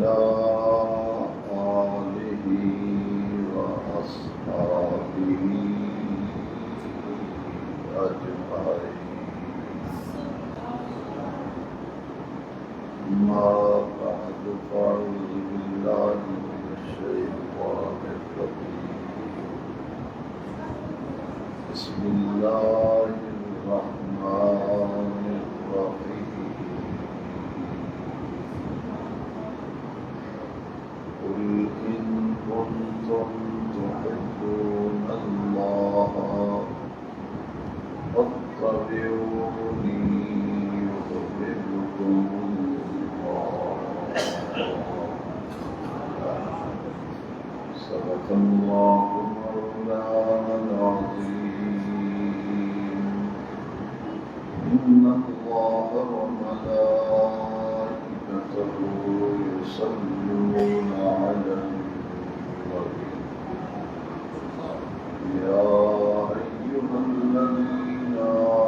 وعلى آله وأصحابه أجمعين. ما بعد فأعوذ بالله من الشيطان الرجيم. بسم الله الرحمن الرحيم. قل إن كنتم تحبون الله فاتبعوني يحببكم الله. صدق الله مولانا العظيم. إن الله وملائكته يصلون على النبي يا أيها الذين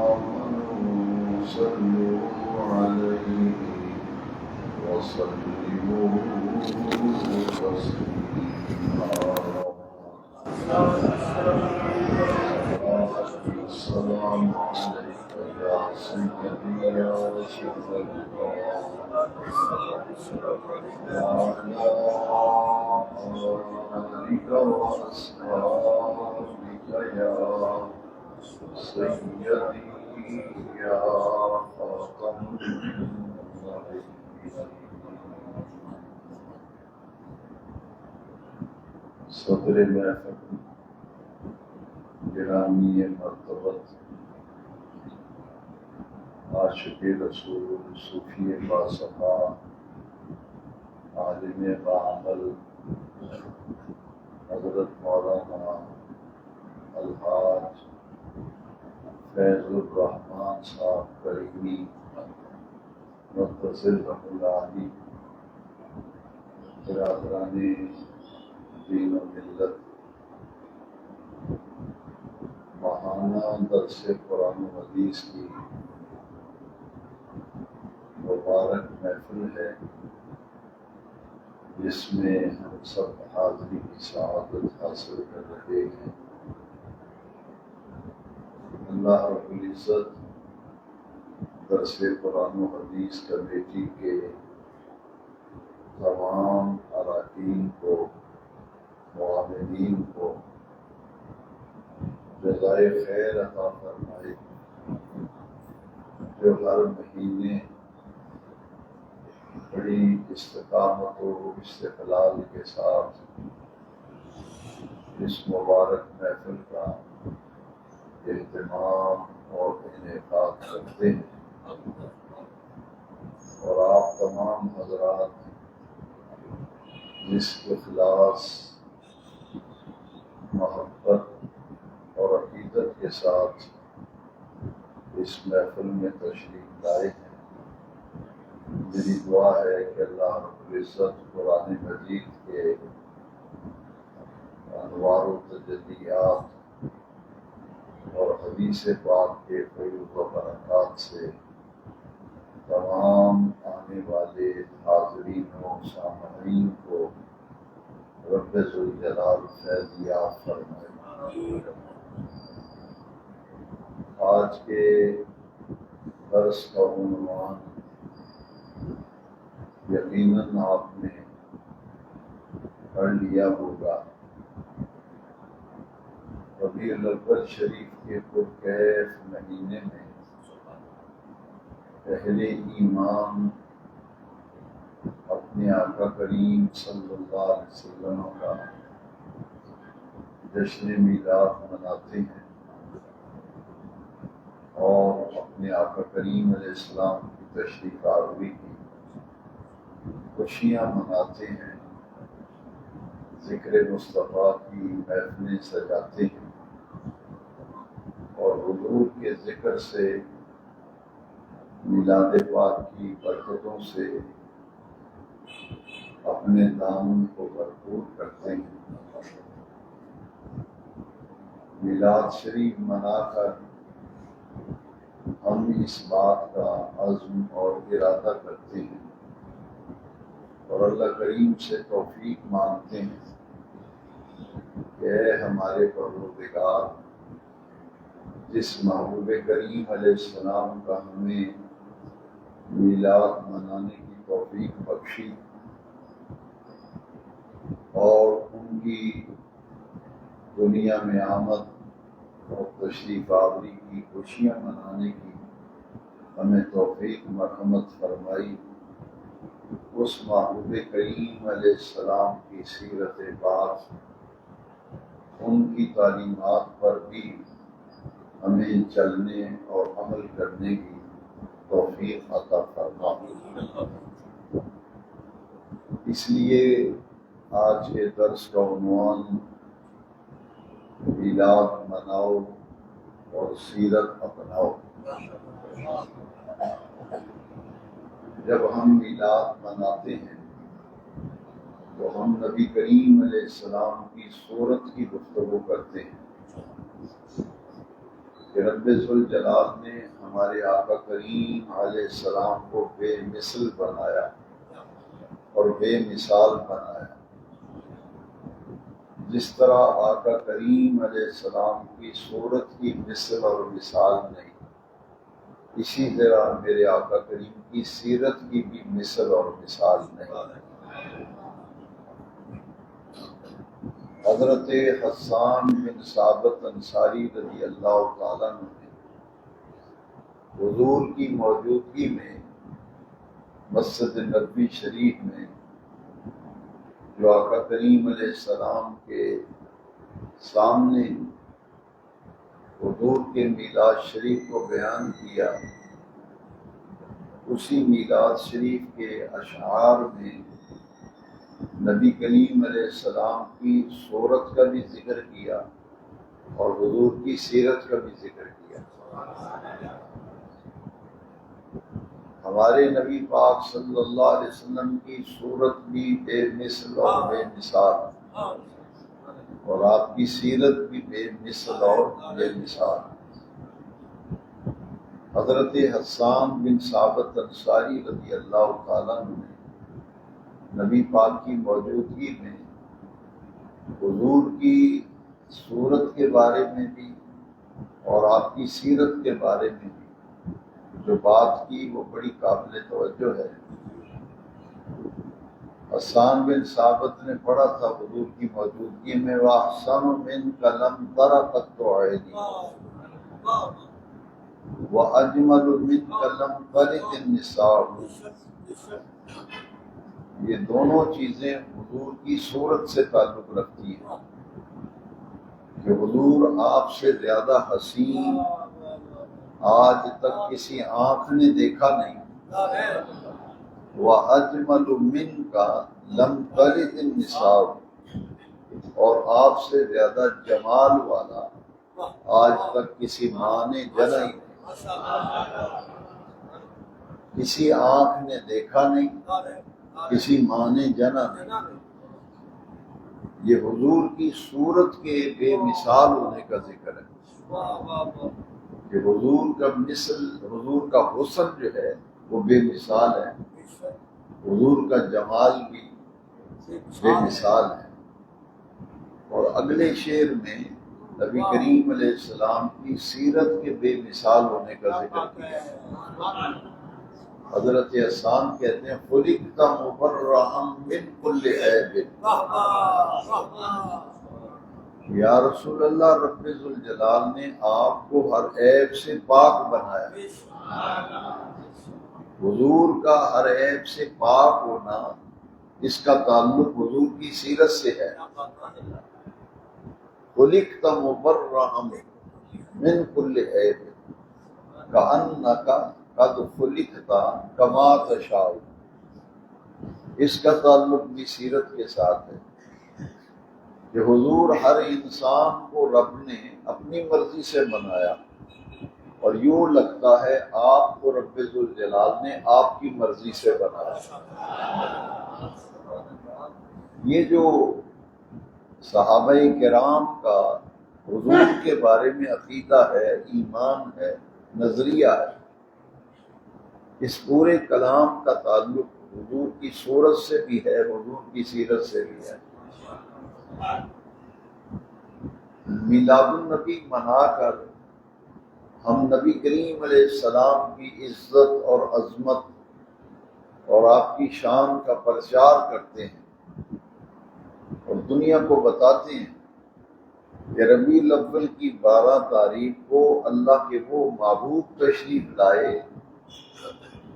آمنوا صلوا عليه وسلموا تسليما. السلام عليك يا سيدي يا رسول الله وعلى آلك وأصحابك يا سيدي يا خاتم النبيين. صدر محفل گرامی مرتبت عاشق رسول صوفی باصفا عالم باعمل حضرت مولانا الحاج فیض الرحمان صاحب کریمی متصل رحمۃ اللہ علیہ، برادران دین و ملت، ماہانہ درس قرآن و حدیث کی مبارک محفل ہے، جس میں ہم سب حاضری کی سعادت حاصل کر رہے ہیں۔ اللہ رب العزت درس قرآن و حدیث کمیٹی کے تمام اراکین کو، معاونین کو جزائے خیر عطا فرمائے، جو ہر مہینے بڑی استقامت و استقلال کے ساتھ اس مبارک محفل کا اہتمام اور انعقاد کرتے ہیں، اور آپ تمام حضرات جس اخلاص، محبت اور عقیدت کے ساتھ اس محفل میں تشریف لائے ہیں، میری دعا ہے کہ اللہ رب العزت قرآن مجید کے انوار و تجلیات اور حدیث پاک کے فیض و برکات سے تمام آنے والے حاضرین و سامعین کو رب ذوالجلال فیضیاب فرمائے۔ آج کے درس کا عنوان یقیناً آپ نے پڑھ لیا ہوگا، ربیع الاول شریف کے پرکیف مہینے میں اہل ایمان اپنے آقا کریم صلی اللہ علیہ وسلم کا جشن میلاد مناتے ہیں اور اپنے آقا کریم علیہ السلام کی تشریف آوری کی خوشیاں مناتے ہیں، ذکر مصطفیٰ کی محفلیں سجاتے ہیں، اور حضور کے ذکر سے، میلاد پاک کی برکتوں سے اپنے دامن کو بھرپور کرتے ہیں۔ میلاد شریف منا کر ہم اس بات کا عزم اور ارادہ کرتے ہیں اور اللہ کریم سے توفیق مانگتے ہیں کہ اے ہمارے پروردگار، جس محبوب کریم علیہ السلام کا ہمیں میلاد منانے کی توفیق بخشی اور ان کی دنیا میں آمد اور تشریف آوری کی خوشیاں منانے کی ہمیں توفیق مرحمت فرمائی، اس محبوب کریم علیہ السلام کی سیرت پاک، ان کی تعلیمات پر بھی ہمیں چلنے اور عمل کرنے کی توفیق عطا فرما۔ اس لیے آج کے درس کا عنوان میلاد مناؤ اور سیرت اپناؤ۔ جب ہم میلاد مناتے ہیں تو ہم نبی کریم علیہ السلام کی صورت کی گفتگو کرتے ہیں کہ رب ذوالجلال نے ہمارے آقا کریم علیہ السلام کو بے مثل بنایا اور بے مثال بنایا۔ جس طرح آقا کریم علیہ السلام کی صورت کی مثل اور مثال نہیں، اسی طرح میرے آقا کریم کی سیرت کی بھی مثل اور مثال نہیں۔ حضرت حسان بن ثابت انصاری رضی اللہ تعالیٰ عنہ نے حضور کی موجودگی میں مسجد نبوی شریف میں جو آقا کریم علیہ السلام کے سامنے حضور کے میلاد شریف کو بیان کیا، اسی میلاد شریف کے اشعار میں نبی کریم علیہ السلام کی صورت کا بھی ذکر کیا اور حضور کی سیرت کا بھی ذکر کیا۔ ہمارے نبی پاک صلی اللہ علیہ وسلم کی صورت بھی بے مثل اور بے مثال، اور آپ کی سیرت بھی بے مثل اور بے مثال۔ حضرت حسان بن ثابت انصاری رضی اللہ تعالیٰ عنہ نے نبی پاک کی موجودگی میں حضور کی صورت کے بارے میں بھی اور آپ کی سیرت کے بارے میں بھی جو بات کی وہ بڑی قابل توجہ ہے۔ حسان بن ثابت نے پڑھا تھا حضور کی موجودگی میں وَأَحْسَنُ مِنْكَ لَمْ تَرَ قَطُّ عَيْنِي وَأَجْمَلُ مِنْكَ لَمْ تَلِدِ النِّسَاءُ۔ یہ دونوں چیزیں حضور کی صورت سے تعلق رکھتی ہیں کہ حضور آپ سے زیادہ حسین آج تک کسی آنکھ نے دیکھا نہیں۔ وَأَجْمَلُ مِنْكَ لَمْ تَلِدِ النِّسَاءُ، اور آپ سے زیادہ جمال والا آج تک کسی ماں نے جنا ہی نہیں، کسی آنکھ نے دیکھا نہیں، کسی ماں نے جنا نہیں۔ یہ حضور کی صورت کے بے مثال ہونے کا ذکر ہے کہ حضور کا مثل، حضور کا حسن جو ہے وہ بے مثال ہے، حضور کا جمال بھی بے مثال ہے۔ اور اگلے شعر میں نبی کریم علیہ السلام کی سیرت کے بے مثال ہونے کا ذکر کیا ہے۔ حضرت حسان کہتے ہیں خلقت مبرأ من کل عیب، یا رسول اللہ رب ذوالجلال نے آپ کو ہر عیب سے پاک بنایا۔ حضور کا ہر عیب سے پاک ہونا، اس کا تعلق حضور کی سیرت سے ہے۔ خلقت مبرأ من کل عیب کأنک قد خلقت کما تشاء، اس کا تعلق بھی سیرت کے ساتھ ہے کہ حضور ہر انسان کو رب نے اپنی مرضی سے بنایا، اور یوں لگتا ہے آپ کو رب ذوالجلال نے آپ کی مرضی سے بنایا۔ یہ جو صحابہ کرام کا حضور کے بارے میں عقیدہ ہے، ایمان ہے، نظریہ ہے، اس پورے کلام کا تعلق حضور کی صورت سے بھی ہے، حضور کی سیرت سے بھی ہے۔ میلاد النبی منا کر ہم نبی کریم علیہ السلام کی عزت اور عظمت اور آپ کی شان کا پرچار کرتے ہیں اور دنیا کو بتاتے ہیں کہ ربیع الاول کی 12 تاریخ کو اللہ کے وہ محبوب تشریف لائے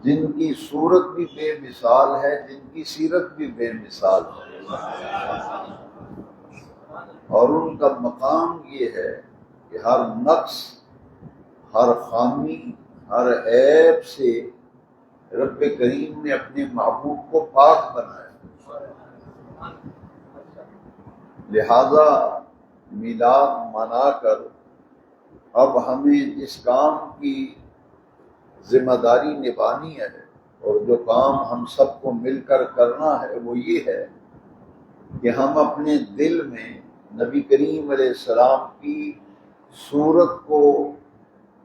جن کی صورت بھی بے مثال ہے، جن کی سیرت بھی بے مثال ہے، اور ان کا مقام یہ ہے کہ ہر نقص، ہر خامی، ہر عیب سے رب کریم نے اپنے محبوب کو پاک بنایا۔ لہذا میلاد منا کر اب ہمیں جس کام کی ذمہ داری نبھانی ہے اور جو کام ہم سب کو مل کر کرنا ہے وہ یہ ہے کہ ہم اپنے دل میں نبی کریم علیہ السلام کی صورت کو،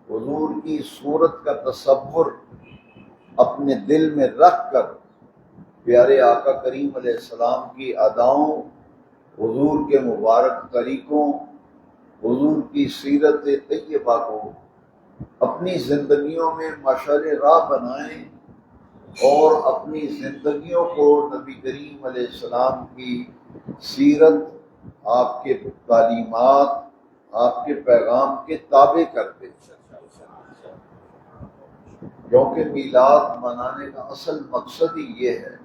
حضور کی صورت کا تصور اپنے دل میں رکھ کر پیارے آقا کریم علیہ السلام کی اداؤں، حضور کے مبارک طریقوں، حضور کی سیرت طیبہ کو اپنی زندگیوں میں مشعل راہ بنائیں اور اپنی زندگیوں کو نبی کریم علیہ السلام کی سیرت، آپ کے تعلیمات، آپ کے پیغام کے تابع کر دیں۔ کیونکہ میلاد منانے کا اصل مقصد ہی یہ ہے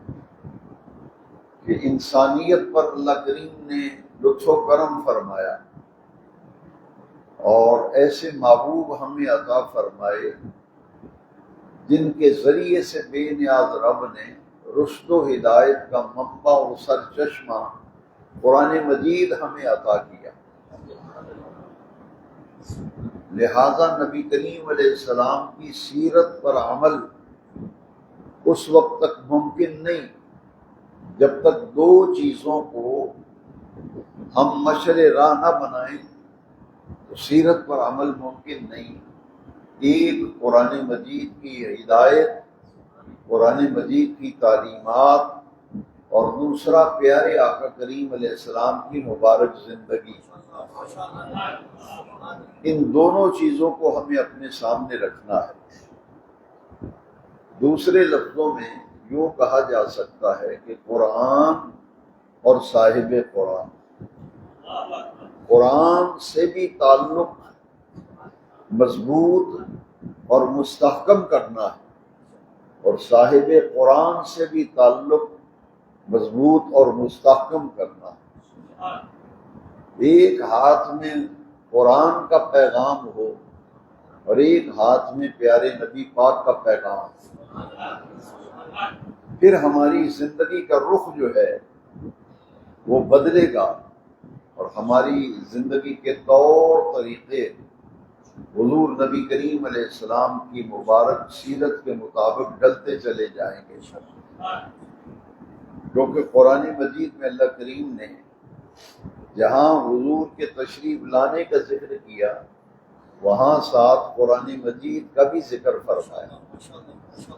کہ انسانیت پر اللہ کریم نے لطف و کرم فرمایا اور ایسے محبوب ہمیں عطا فرمائے جن کے ذریعے سے بے نیاز رب نے رشد و ہدایت کا منبع و سرچشمہ قرآن مجید ہمیں عطا کیا۔ لہذا نبی کریم علیہ السلام کی سیرت پر عمل اس وقت تک ممکن نہیں جب تک دو چیزوں کو ہم مشعل راہ نہ بنائیں تو سیرت پر عمل ممکن نہیں۔ ایک قرآن مجید کی ہدایت، قرآن مجید کی تعلیمات، اور دوسرا پیارے آقا کریم علیہ السلام کی مبارک زندگی۔ ان دونوں چیزوں کو ہمیں اپنے سامنے رکھنا ہے۔ دوسرے لفظوں میں یوں کہا جا سکتا ہے کہ قرآن اور صاحب قرآن، قرآن سے بھی تعلق مضبوط اور مستحکم کرنا ہے اور صاحب قرآن سے بھی تعلق مضبوط اور مستحکم کرنا ہے۔ ایک ہاتھ میں قرآن کا پیغام ہو اور ایک ہاتھ میں پیارے نبی پاک کا پیغام، پھر ہماری زندگی کا رخ جو ہے وہ بدلے گا اور ہماری زندگی کے طور طریقے حضور نبی کریم علیہ السلام کی مبارک سیرت کے مطابق ڈلتے چلے جائیں گے۔ کیونکہ قرآن مجید میں اللہ کریم نے جہاں حضور کے تشریف لانے کا ذکر کیا وہاں ساتھ قرآن مجید کا بھی ذکر فرمایا۔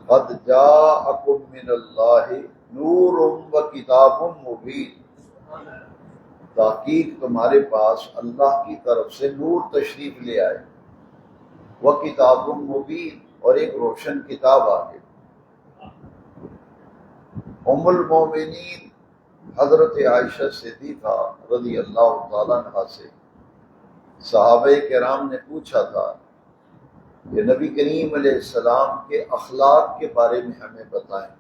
قد جاءکم من اللہ نور و کتاب مبین، تحقیق تمہارے پاس اللہ کی طرف سے نور تشریف لے آئے، وہ کتاب مبین، اور ایک روشن کتاب آگے۔ ام المومنین حضرت عائشہ صدیقہ رضی اللہ تعالیٰ عنہا سے صحابہ کرام نے پوچھا تھا کہ نبی کریم علیہ السلام کے اخلاق کے بارے میں ہمیں بتائیں،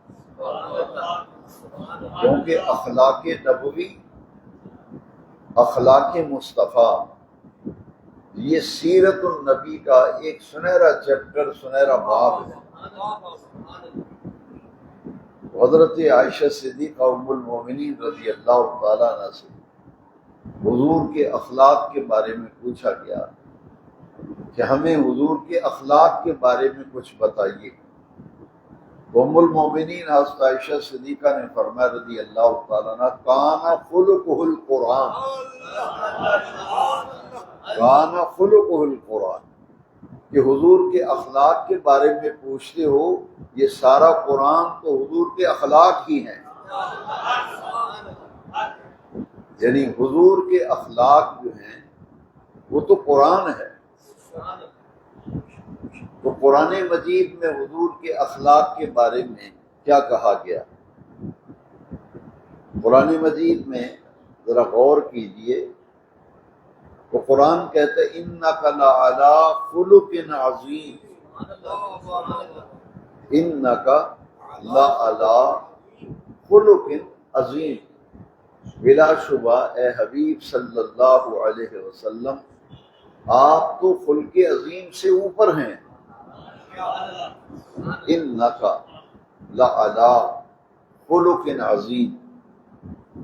کیونکہ اخلاق نبوی، اخلاق مصطفیٰ، یہ سیرت النبی کا ایک سنہرا چیپٹر، سنہرا باب ہے۔ حضرت عائشہ صدیقہ ام المومنین رضی اللہ تعالیٰ عنہ سے حضور کے اخلاق کے بارے میں پوچھا گیا کہ ہمیں حضور کے اخلاق کے بارے میں کچھ بتائیے۔ ام المومنین حضرت عائشہ صدیقہ نے فرمایا رضی اللہ تعالیٰ عنہ، کان خلقہ القرآن، کان خلقہ القرآن، کہ حضور کے اخلاق کے بارے میں پوچھتے ہو یہ سارا قرآن تو حضور کے اخلاق ہی ہیں، یعنی حضور کے اخلاق جو ہیں وہ تو قرآن ہے۔ تو قرآن مجید میں حضور کے اخلاق کے بارے میں کیا کہا گیا؟ قرآن مجید میں ذرا غور کیجئے تو قرآن کہتا ہے اِنَّكَ لَعَلَىٰ خُلُقٍ عَظِيمٍ، اِنَّكَ لَعَلَىٰ خُلُقٍ عظیم، بلا شبہ اے حبیب صلی اللہ علیہ وسلم آپ تو خلق عظیم سے اوپر ہیں۔ اِنَّكَ لَعَلَىٰ خُلُقٍ عظیم،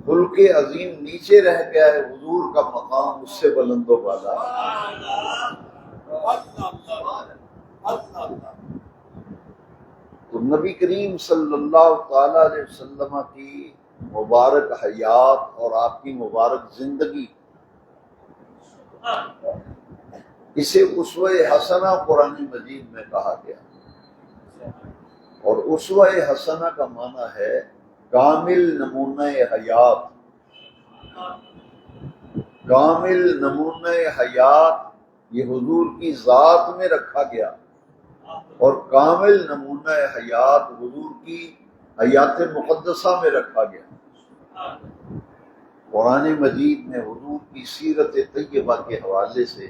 خلق عظیم نیچے رہ گیا ہے، حضور کا مقام اس سے بلند و بالا ہے۔ تو نبی کریم صلی اللہ تعالی علیہ وسلم کی مبارک حیات اور آپ کی مبارک زندگی، اسے اسوہ حسنہ قرآن مجید میں کہا گیا، اور اسوہ حسنہ کا معنی ہے کامل نمونہ حیات۔ کامل نمونہ حیات یہ حضور کی ذات میں رکھا گیا، اور کامل نمونہ حیات حضور کی حیات مقدسہ میں رکھا گیا۔ قرآن مجید میں حضور کی سیرت طیبہ کے حوالے سے،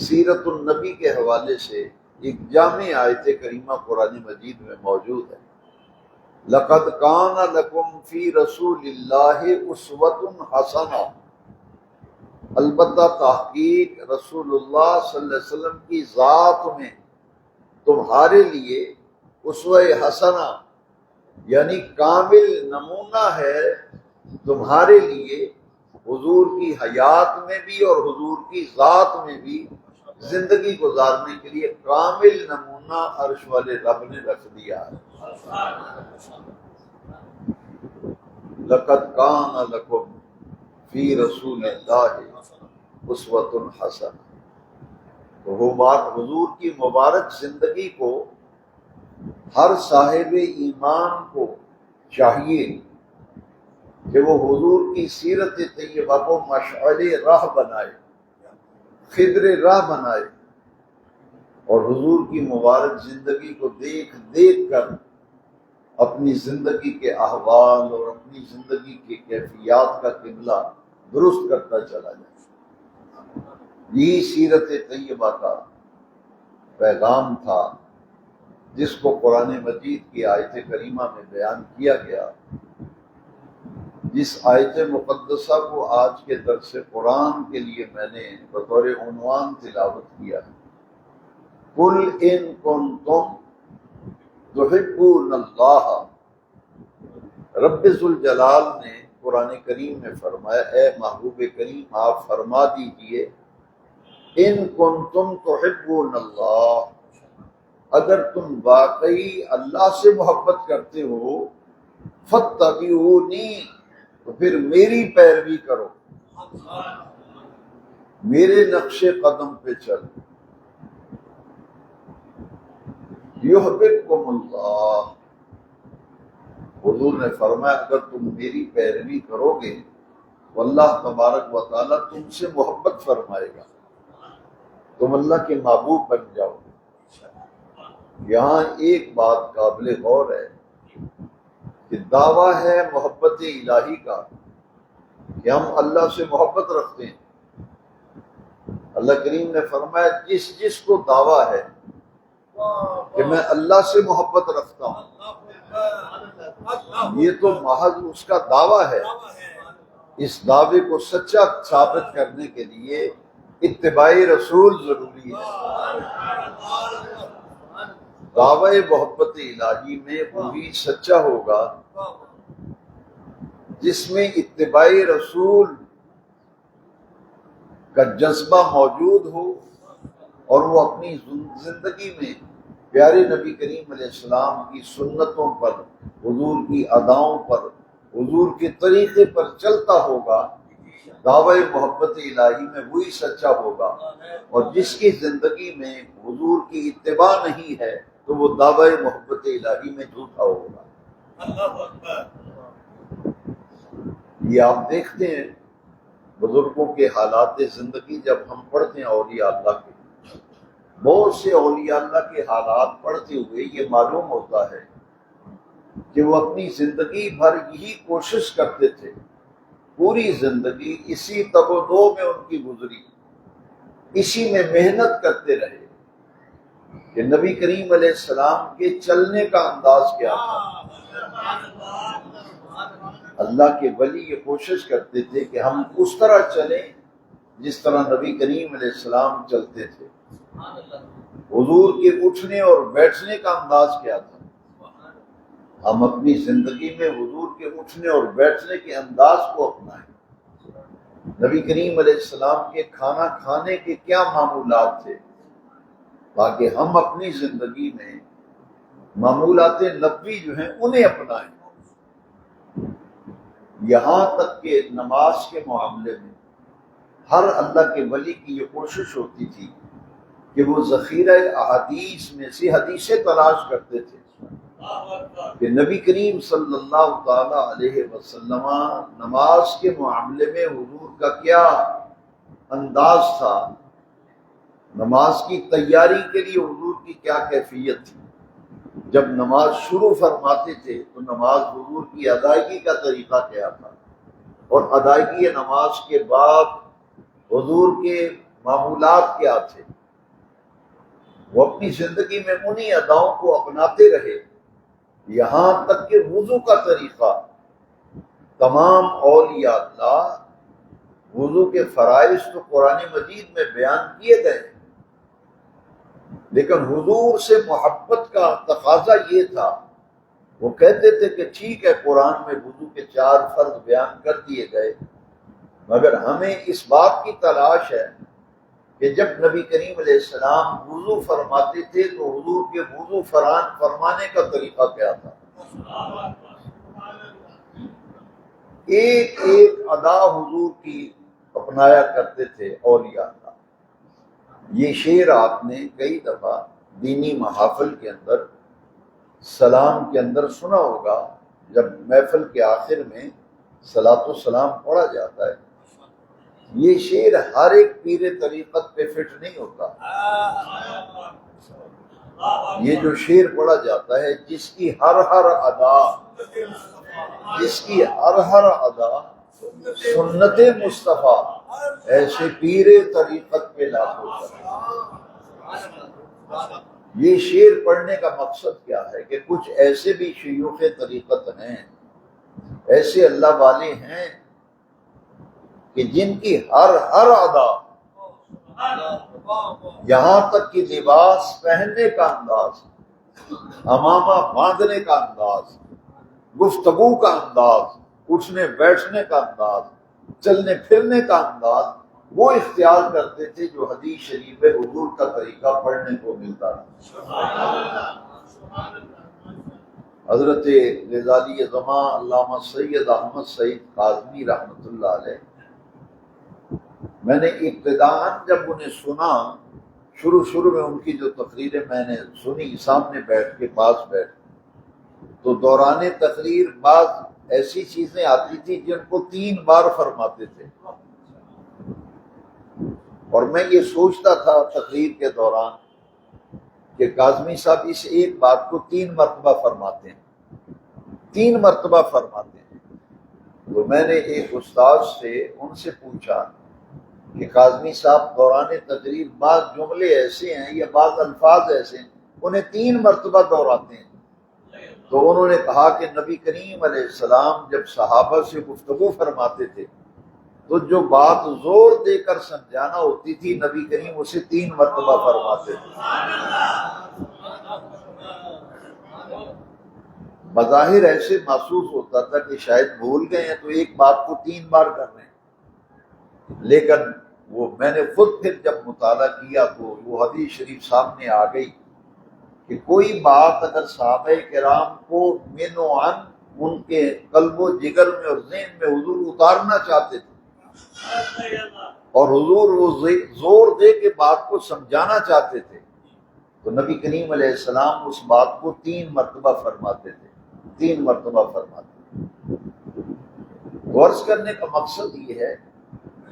سیرت النبی کے حوالے سے ایک جامع آیت کریمہ قرآن مجید میں موجود ہے۔ لَقَدْ كَانَ لَكُمْ فِي رَسُولِ اللَّهِ أُسْوَةٌ حَسَنَةٌ، البتہ تحقیق رسول اللہ صلی اللہ علیہ وسلم کی ذات میں تمہارے لیے اسوہ حسنہ یعنی کامل نمونہ ہے، تمہارے لیے حضور کی حیات میں بھی اور حضور کی ذات میں بھی زندگی گزارنے کے لیے کامل نمونہ عرش والے رب نے رکھ دیا ہے۔ لَقَدْ كَانَ لَكُمْ فِي رَسُولِ اللَّهِ أُسْوَةٌ حَسَنَةٌ۔ تو حضور کی مبارک زندگی کو ہر صاحب ایمان کو چاہیے کہ وہ حضور کی سیرت طیبہ کو مشعل راہ بنائے، خضر راہ بنائے، اور حضور کی مبارک زندگی کو دیکھ دیکھ کر اپنی زندگی کے احوال اور اپنی زندگی کے کیفیات کا قبلہ درست کرتا چلا جائے۔ یہی سیرت طیبہ کا پیغام تھا جس کو قرآن مجید کی آیت کریمہ میں بیان کیا گیا، جس آیت مقدسہ کو آج کے درس قرآن کے لیے میں نے بطور عنوان تلاوت کیا ہے۔ قُلْ إِن كُنتُمْ تُحِبُّونَ اللَّهَ، رب ذوالجلال نے قرآن کریم میں فرمایا اے محبوب کریم آپ فرما دیجئے ان کنتم تحبون اللہ، اگر تم واقعی اللہ سے محبت کرتے ہو، فاتبعونی، تو پھر میری پیروی کرو، میرے نقش قدم پہ چلو۔ یحببکم اللہ، حضور نے فرمایا اگر تم میری پیروی کرو گے تو اللہ تبارک و تعالیٰ تم سے محبت فرمائے گا، تم اللہ کے محبوب بن جاؤ۔ یہاں ایک بات قابل غور ہے کہ دعویٰ ہے محبت الہی کا کہ ہم اللہ سے محبت رکھتے ہیں۔ اللہ کریم نے فرمایا جس جس کو دعویٰ ہے کہ میں اللہ سے محبت رکھتا ہوں، یہ تو محض اس کا دعویٰ ہے۔ اس دعوے کو سچا ثابت کرنے کے لیے اتباع رسول ضروری ہے۔ دعوی محبت الہی میں وہی سچا ہوگا جس میں اتباع رسول کا جذبہ موجود ہو اور وہ اپنی زندگی میں پیارے نبی کریم علیہ السلام کی سنتوں پر، حضور کی اداؤں پر، حضور کے طریقے پر چلتا ہوگا۔ دعوی محبت الہی میں وہی سچا ہوگا، اور جس کی زندگی میں حضور کی اتباع نہیں ہے تو وہ دعوی محبت الہی میں جھوٹا ہوگا۔ یہ آپ دیکھتے ہیں بزرگوں کے حالات زندگی، جب ہم پڑھتے ہیں اولیاء اللہ کے، بہت سے اولیاء اللہ کے حالات پڑھتے ہوئے یہ معلوم ہوتا ہے کہ وہ اپنی زندگی بھر یہی کوشش کرتے تھے، پوری زندگی اسی تب و دو میں ان کی گزری، اسی میں محنت کرتے رہے کہ نبی کریم علیہ السلام کے چلنے کا انداز کیا تھا۔ اللہ کے ولی یہ کوشش کرتے تھے کہ ہم اس طرح چلیں جس طرح نبی کریم علیہ السلام چلتے تھے۔ حضور کے اٹھنے اور بیٹھنے کا انداز کیا تھا، ہم اپنی زندگی میں حضور کے اٹھنے اور بیٹھنے کے انداز کو اپنائیں۔ نبی کریم علیہ السلام کے کھانا کھانے کے کیا معمولات تھے، تاکہ ہم اپنی زندگی میں معمولات نبوی جو ہیں انہیں اپنائیں۔ یہاں تک کہ نماز کے معاملے میں ہر اللہ کے ولی کی یہ کوشش ہوتی تھی کہ وہ ذخیرہ احادیث میں سے حدیثیں تلاش کرتے تھے کہ نبی کریم صلی اللہ تعالی علیہ وسلم نماز کے معاملے میں حضور کا کیا انداز تھا، نماز کی تیاری کے لیے حضور کی کیا کیفیت تھی۔ جب نماز شروع فرماتے تھے تو نماز حضور کی ادائیگی کا طریقہ کیا تھا، اور ادائیگی نماز کے بعد حضور کے معمولات کیا تھے۔ وہ اپنی زندگی میں انہی اداؤں کو اپناتے رہے، یہاں تک کہ وضو کا طریقہ، تمام اولیاء اللہ وضو کے فرائض تو قرآن مجید میں بیان کیے گئے، لیکن حضور سے محبت کا تقاضا یہ تھا، وہ کہتے تھے کہ ٹھیک ہے قرآن میں وضو کے 4 فرض بیان کر دیے گئے، مگر ہمیں اس بات کی تلاش ہے کہ جب نبی کریم علیہ السلام وضو فرماتے تھے تو حضور کے وضو فرمانے کا طریقہ کیا تھا۔ ایک ایک ادا حضور کی اپنایا کرتے تھے اولیاء اللہ۔ یہ شعر آپ نے کئی دفعہ دینی محافل کے اندر سلام کے اندر سنا ہوگا، جب محفل کے آخر میں صلاۃ و سلام پڑھا جاتا ہے۔ یہ شعر ہر ایک پیر طریقت پہ فٹ نہیں ہوتا۔ یہ جو شعر پڑھا جاتا ہے جس کی ہر ادا سنت مصطفیٰ، ایسے پیر طریقت پہ لاگو کرتا۔ یہ شعر پڑھنے کا مقصد کیا ہے کہ کچھ ایسے بھی شیوخ طریقت ہیں، ایسے اللہ والے ہیں کہ جن کی ہر ادا، یہاں تک کہ لباس پہننے کا انداز، امامہ باندھنے کا انداز، گفتگو کا انداز، اٹھنے بیٹھنے کا انداز، چلنے پھرنے کا انداز، وہ اختیار کرتے تھے جو حدیث شریف حضور کا طریقہ پڑھنے کو ملتا تھا۔ حضرت غزالی زماں علامہ سید احمد سعید کاظمی رحمۃ اللہ علیہ، میں نے ابتداءً جب انہیں سنا، شروع میں ان کی جو تقریریں میں نے سنی سامنے بیٹھ کے پاس بیٹھ، تو دوران تقریر بعض ایسی چیزیں آتی تھی جن کو 3 بار فرماتے تھے، اور میں یہ سوچتا تھا تقریر کے دوران کہ کاظمی صاحب اس ایک بات کو 3 مرتبہ فرماتے ہیں، 3 مرتبہ فرماتے ہیں۔ تو میں نے ایک استاد سے ان سے پوچھا کہ کاظمی صاحب دوران تقریر بعض جملے ایسے ہیں یا بعض الفاظ ایسے ہیں انہیں 3 مرتبہ دہراتے ہیں، تو انہوں نے کہا کہ نبی کریم علیہ السلام جب صحابہ سے گفتگو فرماتے تھے تو جو بات زور دے کر سمجھانا ہوتی تھی نبی کریم اسے 3 مرتبہ فرماتے تھے۔ بظاہر ایسے محسوس ہوتا تھا کہ شاید بھول گئے ہیں تو ایک بات کو 3 بار کر رہے ہیں، لیکن وہ میں نے خود پھر جب مطالعہ کیا تو وہ حدیث شریف سامنے آ گئی کہ کوئی بات اگر صحابہ کرام کو من و عن ان کے قلب و جگر میں اور ذہن میں حضور اتارنا چاہتے تھے، اور حضور وہ زور دے کے بات کو سمجھانا چاہتے تھے، تو نبی کریم علیہ السلام اس بات کو 3 مرتبہ فرماتے تھے، 3 مرتبہ فرماتے تھے۔ غرض کرنے کا مقصد یہ ہے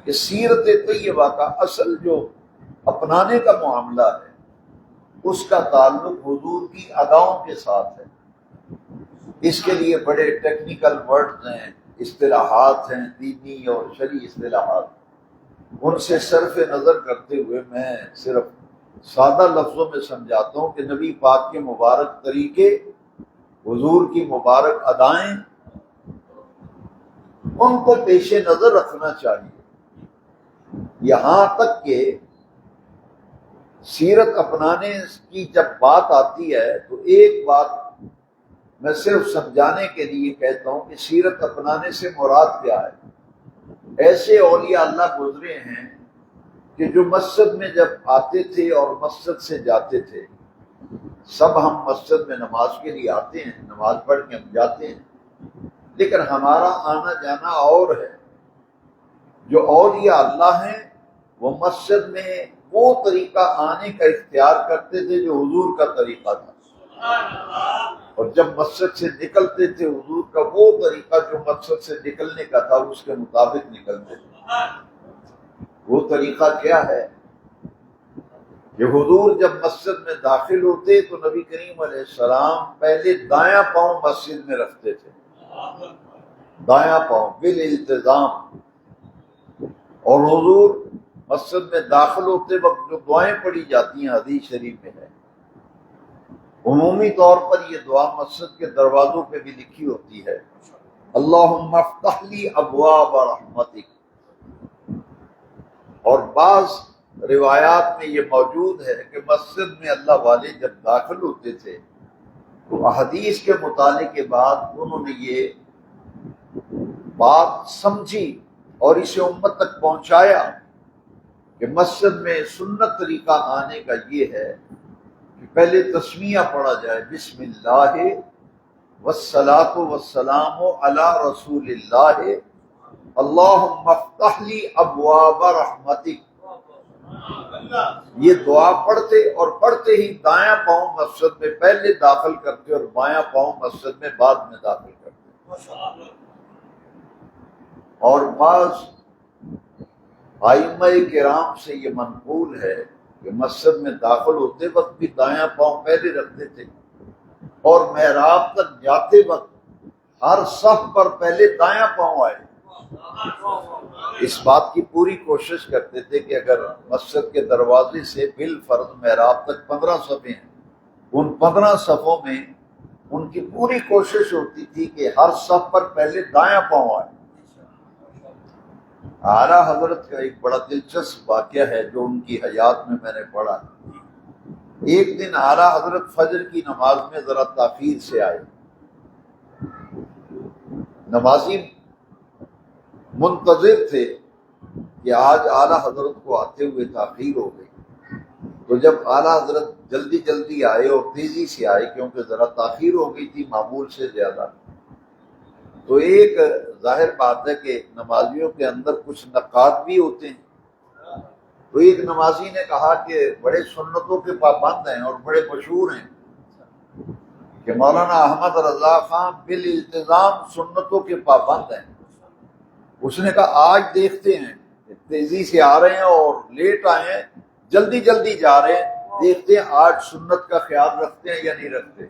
کہ سیرت طیبہ کا اصل جو اپنانے کا معاملہ ہے اس کا تعلق حضور کی اداؤں کے ساتھ ہے۔ اس کے لیے بڑے ٹیکنیکل ورڈز ہیں، اصطلاحات ہیں، دینی اور شرعی اصطلاحات، ان سے صرف نظر کرتے ہوئے میں صرف سادہ لفظوں میں سمجھاتا ہوں کہ نبی پاک کے مبارک طریقے، حضور کی مبارک ادائیں، ان کو پیش نظر رکھنا چاہیے۔ یہاں تک کہ سیرت اپنانے کی جب بات آتی ہے تو ایک بات میں صرف سمجھانے کے لیے کہتا ہوں کہ سیرت اپنانے سے مراد کیا ہے۔ ایسے اولیاء اللہ گزرے ہیں کہ جو مسجد میں جب آتے تھے اور مسجد سے جاتے تھے، سب ہم مسجد میں نماز کے لیے آتے ہیں، نماز پڑھ کے ہم جاتے ہیں، لیکن ہمارا آنا جانا اور ہے۔ جو اولیاء اللہ ہیں وہ مسجد میں وہ طریقہ آنے کا اختیار کرتے تھے جو حضور کا طریقہ تھا، اور جب مسجد سے نکلتے تھے حضور کا وہ طریقہ جو مسجد سے نکلنے کا تھا اس کے مطابق نکلتے تھے۔ وہ طریقہ کیا ہے کہ حضور جب مسجد میں داخل ہوتے تو نبی کریم علیہ السلام پہلے دایاں پاؤں مسجد میں رکھتے تھے، دایاں پاؤں بالالتزام، اور حضور مسجد میں داخل ہوتے وقت جو دعائیں پڑھی جاتی ہیں حدیث شریف میں ہے، عمومی طور پر یہ دعا مسجد کے دروازوں پہ بھی لکھی ہوتی ہے، اللہم افتح لی ابواب رحمتک، اور بعض روایات میں یہ موجود ہے کہ مسجد میں اللہ والے جب داخل ہوتے تھے تو حدیث کے مطالعے کے بعد انہوں نے یہ بات سمجھی اور اسے امت تک پہنچایا کہ مسجد میں سنت طریقہ آنے کا یہ ہے کہ پہلے تسمیہ پڑھا جائے، بسم اللہ والصلاۃ والسلام علی رسول اللہ، اللہم افتح لی ابواب رحمتک۔ یہ دعا پڑھتے اور پڑھتے ہی دایاں پاؤں مسجد میں پہلے داخل کرتے اور بایاں پاؤں مسجد میں بعد میں داخل کرتے۔ اور بعض ائمہ کرام سے یہ منقول ہے کہ مسجد میں داخل ہوتے وقت بھی دایاں پاؤں پہلے رکھتے تھے، اور محراب تک جاتے وقت ہر صف پر پہلے دایاں پاؤں آئے۔ اس بات کی پوری کوشش کرتے تھے کہ اگر مسجد کے دروازے سے بالفرض محراب تک 15 صفیں ہیں، ان 15 صفوں میں ان کی پوری کوشش ہوتی تھی کہ ہر صف پر پہلے دایاں پاؤں آئے۔ اعلیٰ حضرت کا ایک بڑا دلچسپ واقعہ ہے جو ان کی حیات میں نے پڑھا۔ ایک دن اعلیٰ حضرت فجر کی نماز میں ذرا تاخیر سے آئے، نمازی منتظر تھے کہ آج اعلیٰ حضرت کو آتے ہوئے تاخیر ہو گئی، تو جب اعلیٰ حضرت جلدی جلدی آئے اور تیزی سے آئے کیونکہ ذرا تاخیر ہو گئی تھی معمول سے زیادہ، تو ایک ظاہر بات ہے کہ نمازیوں کے اندر کچھ نقاد بھی ہوتے ہیں، تو ایک نمازی نے کہا کہ بڑے سنتوں کے پابند ہیں اور بڑے مشہور ہیں کہ مولانا احمد رضا خان بالالتزام سنتوں کے پابند ہیں۔ اس نے کہا آج دیکھتے ہیں، تیزی سے آ رہے ہیں اور لیٹ آئے ہیں، جلدی جلدی جا رہے ہیں، دیکھتے ہیں آج سنت کا خیال رکھتے ہیں یا نہیں رکھتے۔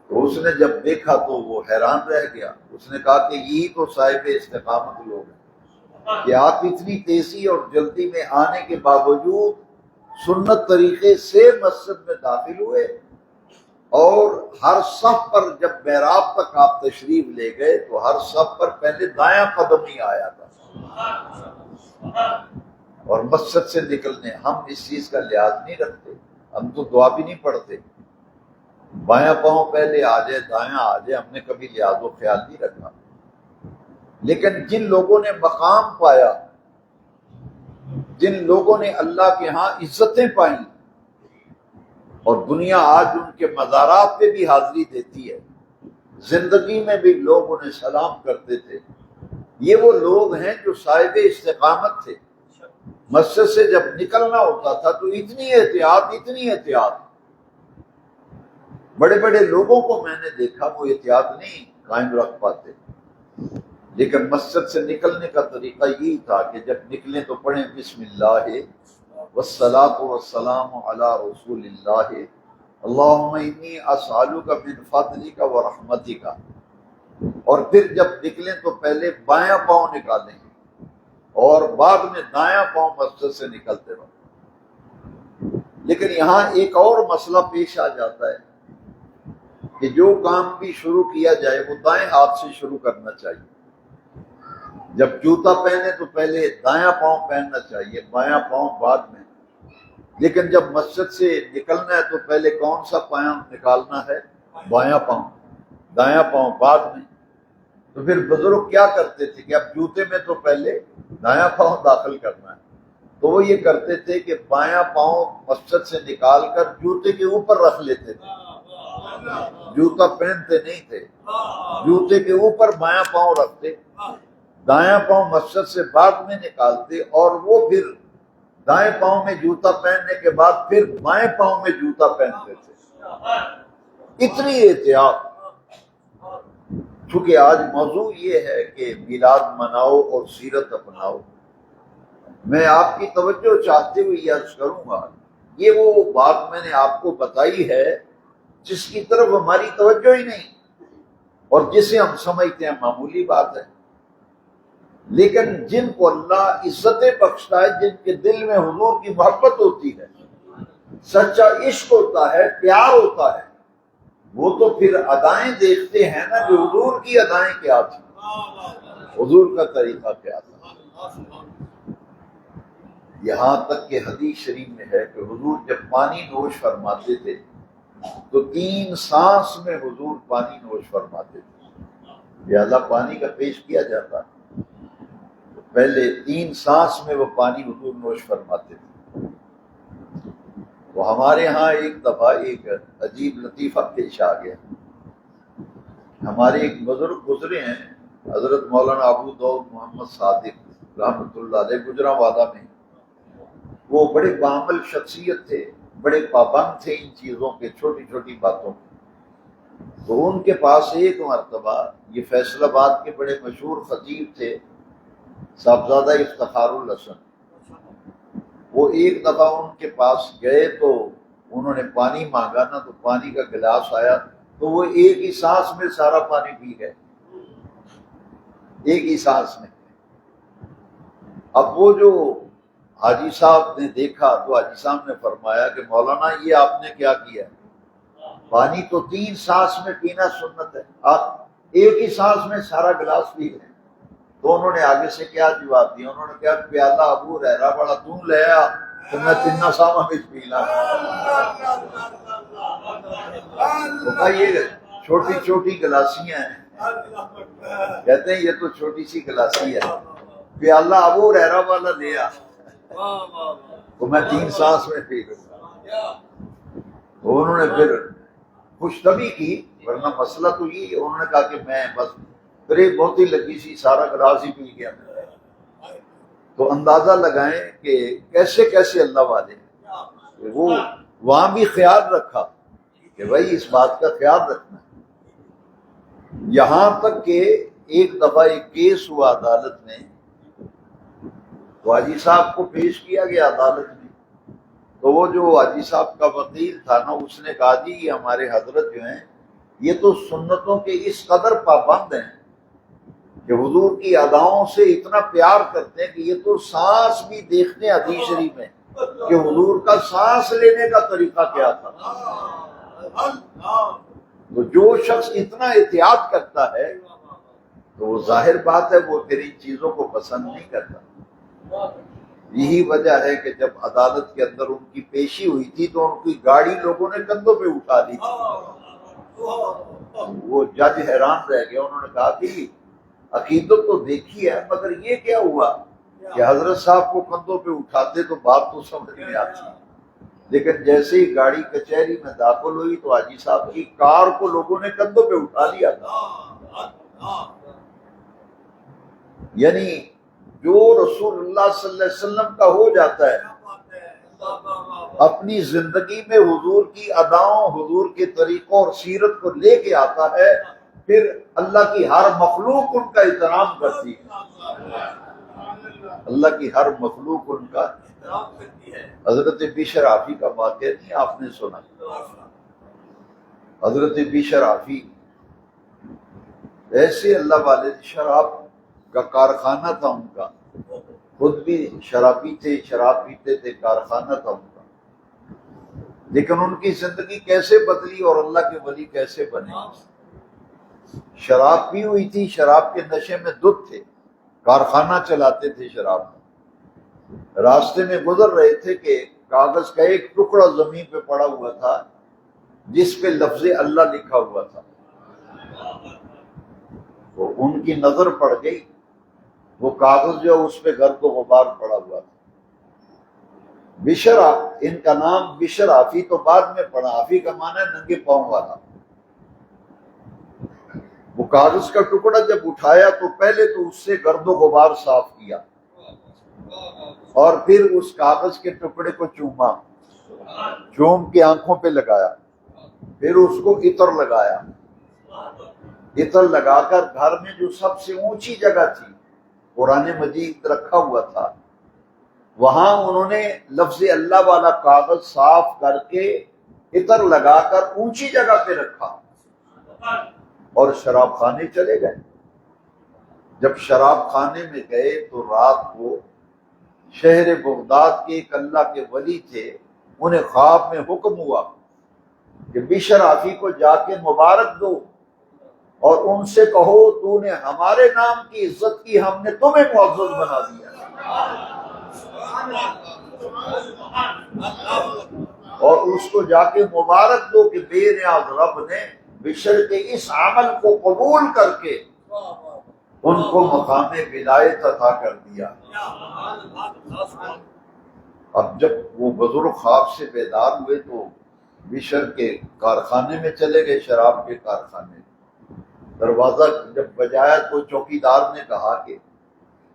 تو اس نے جب دیکھا تو وہ حیران رہ گیا۔ اس نے کہا کہ یہی تو صاحب استقامت لوگ ہیں کہ آپ اتنی تیزی اور جلدی میں آنے کے باوجود سنت طریقے سے مسجد میں داخل ہوئے، اور ہر صف پر جب محراب تک آپ تشریف لے گئے تو ہر صف پر پہلے دایاں قدم ہی آیا تھا۔ اور مسجد سے نکلنے ہم اس چیز کا لحاظ نہیں رکھتے، ہم تو دعا بھی نہیں پڑھتے، بایاں پاؤں پہلے آ جائے دایاں آ جائے، ہم نے کبھی لحاظ و خیال نہیں رکھا۔ لیکن جن لوگوں نے مقام پایا، جن لوگوں نے اللہ کے ہاں عزتیں پائیں اور دنیا آج ان کے مزارات پہ بھی حاضری دیتی ہے، زندگی میں بھی لوگ انہیں سلام کرتے تھے، یہ وہ لوگ ہیں جو صاحب استقامت تھے۔ مسجد سے جب نکلنا ہوتا تھا تو اتنی احتیاط، بڑے بڑے لوگوں کو میں نے دیکھا وہ احتیاط نہیں قائم رکھ پاتے، لیکن مسجد سے نکلنے کا طریقہ یہی تھا کہ جب نکلیں تو پڑھیں بسم اللہ والصلاۃ والسلام علی رسول اللہ اللہم انی اسألک من فضلک ورحمتک، اور پھر جب نکلیں تو پہلے بایاں پاؤں نکالیں اور بعد میں دایاں پاؤں مسجد سے نکلتے وقت۔ لیکن یہاں ایک اور مسئلہ پیش آ جاتا ہے کہ جو کام بھی شروع کیا جائے وہ دائیں ہاتھ سے شروع کرنا چاہیے۔ جب جوتا پہنے تو پہلے دایاں پاؤں پہننا چاہیے، بایاں پاؤں بعد میں۔ لیکن جب مسجد سے نکلنا ہے تو پہلے کون سا پاؤں نکالنا ہے؟ بایاں پاؤں، دایاں پاؤں بعد میں۔ تو پھر بزرگ کیا کرتے تھے کہ اب جوتے میں تو پہلے دایاں پاؤں داخل کرنا ہے، تو وہ یہ کرتے تھے کہ بایاں پاؤں مسجد سے نکال کر جوتے کے اوپر رکھ لیتے تھے، جوتا پہنتے نہیں تھے، جوتے کے اوپر بایاں پاؤں رکھتے، دایاں پاؤں مسجد سے بعد میں نکالتے، اور وہ پھر دائیں پاؤں میں جوتا پہننے کے بعد پھر بائیں پاؤں میں جوتا پہنتے تھے۔ اتنی احتیاط۔ چونکہ آج موضوع یہ ہے کہ میلاد مناؤ اور سیرت اپناؤ، میں آپ کی توجہ چاہتے ہوئے یہ عرض کروں گا، یہ وہ بات میں نے آپ کو بتائی ہے جس کی طرف ہماری توجہ ہی نہیں، اور جسے ہم سمجھتے ہیں معمولی بات ہے، لیکن جن کو اللہ عزتیں بخشتا ہے، جن کے دل میں حضور کی محبت ہوتی ہے، سچا عشق ہوتا ہے، پیار ہوتا ہے، وہ تو پھر ادائیں دیکھتے ہیں نا کہ حضور کی ادائیں کیا تھی، حضور کا طریقہ کیا تھا۔ یہاں تک کہ حدیث شریف میں ہے کہ حضور جب پانی نوش فرماتے تھے تو 3 سانس میں حضور پانی نوش فرماتے تھے، لہذا پانی کا پیش کیا جاتا، پہلے 3 سانس میں وہ پانی حضور نوش فرماتے تھے۔ تو ہمارے ہاں ایک دفعہ ایک عجیب لطیفہ پیش آ گیا۔ ہمارے ایک بزرگ گزرے ہیں، حضرت مولانا ابو داؤد محمد صادق رحمۃ اللہ علیہ، گجرانوالہ میں۔ وہ بڑے بعمل شخصیت تھے، بڑے پابند تھے ان چیزوں کے، چھوٹی چھوٹی باتوں کے۔ تو ان کے پاس ایک مرتبہ، یہ فیصل آباد کے بڑے مشہور خطیب تھے صاحبزادہ افتخار الحسن، وہ ایک دفعہ ان کے پاس گئے تو انہوں نے پانی مانگا نا، تو پانی کا گلاس آیا تو وہ ایک ہی سانس میں سارا پانی پی گئے، ایک ہی سانس میں۔ اب وہ جو حاجی صاحب نے دیکھا تو حاجی صاحب نے فرمایا کہ مولانا یہ آپ نے کیا کیا، پانی تو 3 سانس میں پینا سنت ہے، آپ ایک ہی سانس میں سارا گلاس پی گئے۔ تو انہوں نے آگے سے کیا جواب دیا، انہوں نے کہا پیالہ ابو ہریرہ بڑا تو لے آ تو میں 3 ساواں میں پی لا۔ تو کہا یہ چھوٹی چھوٹی گلاسیاں ہیں، کہتے ہیں یہ تو چھوٹی سی گلاسی ہے، پیالہ ابو ہریرہ والا لے آ تو میں 3 سانس میں پی لوں۔ تو انہوں نے پھر خوش طبی کی، ورنہ مسئلہ تو یہ، انہوں نے کہا کہ میں بس بریک بہت ہی لگی سی، سارا گلاس ہی پی گیا۔ تو اندازہ لگائیں کہ کیسے کیسے اللہ والے، وہ وہاں بھی خیال رکھا کہ بھائی اس بات کا خیال رکھنا ہے۔ یہاں تک کہ ایک دفعہ ایک کیس ہوا عدالت میں، تو حاجی صاحب کو پیش کیا گیا عدالت میں، تو وہ جو حاجی صاحب کا وکیل تھا نا، اس نے کہا جی یہ ہمارے حضرت جو ہیں یہ تو سنتوں کے اس قدر پابند ہیں کہ حضور کی اداؤں سے اتنا پیار کرتے ہیں کہ یہ تو سانس بھی دیکھتے ہیں حدیث شریف میں کہ حضور کا سانس لینے کا طریقہ کیا تھا۔ تو جو شخص اتنا احتیاط کرتا ہے تو وہ ظاہر بات ہے وہ پھر ان چیزوں کو پسند نہیں کرتا۔ یہی وجہ ہے کہ جب عدالت کے اندر ان کی پیشی ہوئی تھی تو ان کی گاڑی لوگوں نے کندھوں پہ اٹھا لی تھی۔ وہ جج حیران رہ گیا، انہوں نے کہا کہ عقیدت تو دیکھی ہے مگر یہ کیا ہوا کہ حضرت صاحب کو کندھوں پہ اٹھاتے تو بات تو سمجھ میں آتی، لیکن جیسے ہی گاڑی کچہری میں داخل ہوئی تو حاجی صاحب کی کار کو لوگوں نے کندھوں پہ اٹھا لیا تھا۔ یعنی جو رسول اللہ صلی اللہ علیہ وسلم کا ہو جاتا ہے، اپنی زندگی میں حضور کی اداؤں، حضور کے طریقوں اور سیرت کو لے کے آتا ہے، پھر اللہ کی ہر مخلوق ان کا احترام کرتی ہے، اللہ کی ہر مخلوق ان کا کرتی ہے۔ حضرت بشر آفی کا واقعہ نہیں آپ نے سنا؟ حضرت بشر آفی ایسے اللہ والے، شراب کا کارخانہ تھا ان کا، خود بھی شرابی تھے، شراب پیتے تھے، کارخانہ تھا ان کا، لیکن ان کی زندگی کیسے بدلی اور اللہ کے ولی کیسے بنے؟ شراب پی ہوئی تھی، شراب کے نشے میں دھت تھے، کارخانہ چلاتے تھے شراب میں، راستے میں گزر رہے تھے کہ کاغذ کا ایک ٹکڑا زمین پہ پڑا ہوا تھا جس پہ لفظ اللہ لکھا ہوا تھا، تو ان کی نظر پڑ گئی، وہ کاغذ جو اس پہ گرد و غبار پڑا ہوا تھا۔ بشر، ان کا نام بشر آفی تو بعد میں پڑا، آفی کا معنی ہے ننگے پاؤں والا۔ وہ کاغذ کا ٹکڑا جب اٹھایا تو پہلے تو اس سے گرد و غبار صاف کیا اور پھر اس کاغذ کے ٹکڑے کو چوما، چوم کے آنکھوں پہ لگایا، پھر اس کو عطر لگایا، عطر لگا کر گھر میں جو سب سے اونچی جگہ تھی، قرآن مجید رکھا ہوا تھا، وہاں انہوں نے لفظ اللہ والا کاغذ صاف کر کے عطر لگا کر اونچی جگہ پہ رکھا اور شراب خانے چلے گئے۔ جب شراب خانے میں گئے تو رات کو شہر بغداد کے ایک اللہ کے ولی تھے، انہیں خواب میں حکم ہوا کہ بشر آفی کو جا کے مبارک دو اور ان سے کہو تو نے ہمارے نام کی عزت کی، ہم نے تمہیں معزز بنا دیا، اور اس کو جا کے مبارک دو کہ بے نیاز رب نے بشر کے اس عمل کو قبول کر کے ان کو مقام ولایت عطا کر دیا۔ اب جب وہ بزرگ خواب سے بیدار ہوئے تو بشر کے کارخانے میں چلے گئے، شراب کے کارخانے۔ دروازہ جب بجایا تو چوکیدار نے کہا کہ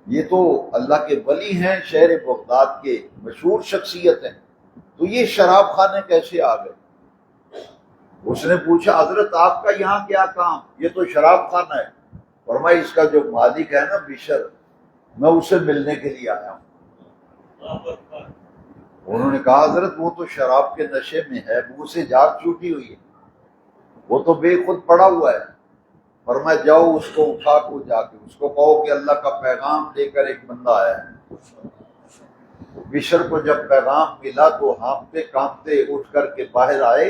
یہ تو اللہ کے ولی ہیں، شہر بغداد کے مشہور شخصیت ہیں، تو یہ شراب خانے کیسے آ گئے؟ اس نے پوچھا حضرت آپ کا یہاں کیا کام؟ یہ تو شراب خانہ ہے۔ فرمایا اس کا جو مالک ہے نا بشر، میں اسے ملنے کے لیے آیا ہوں۔ انہوں نے کہا حضرت وہ تو شراب کے نشے میں ہے، منہ سے جاگ چھوٹی ہوئی ہے، وہ تو بے خود پڑا ہوا ہے۔ فرمایا جاؤ اس کو اٹھا کو جا کے اس کو کہو کہ اللہ کا پیغام لے کر ایک بندہ آیا ہے۔ بشر کو جب پیغام ملا تو ہانپتے کانپتے اٹھ کر کے باہر آئے،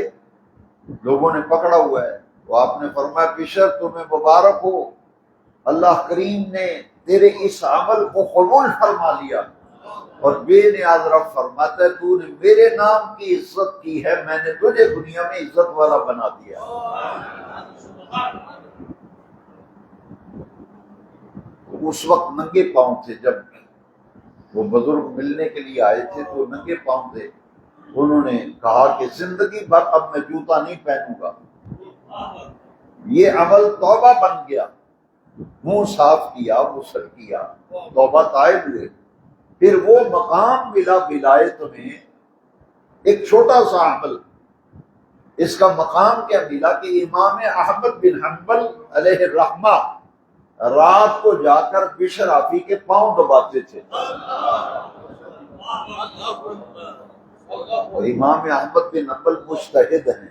لوگوں نے پکڑا ہوا ہے، تو آپ نے فرمایا بشر تمہیں مبارک ہو، اللہ کریم نے تیرے اس عمل کو قبول فرما لیا، اور بے نیاز رب فرماتا ہے تو نے میرے نام کی عزت کی ہے، میں نے تجھے دنیا میں عزت والا بنا دیا۔ اس وقت ننگے پاؤں تھے، جب وہ بزرگ ملنے کے لیے آئے تھے تو ننگے پاؤں تھے۔ انہوں نے کہا کہ زندگی بھر اب میں جوتا نہیں پہنوں گا۔ یہ عمل توبہ بن گیا، منہ صاف کیا، غسل کیا، توبہ طائب ہوئے، پھر وہ مقام ملا ولایت میں، ایک چھوٹا سا عمل، اس کا مقام کیا ملا کہ امام احمد بن حنبل علیہ الرحمہ رات کو جا کر بشر آفی کے پاؤں دباتے تھے، اور امام احمد بن حنبل مجتہد ہیں،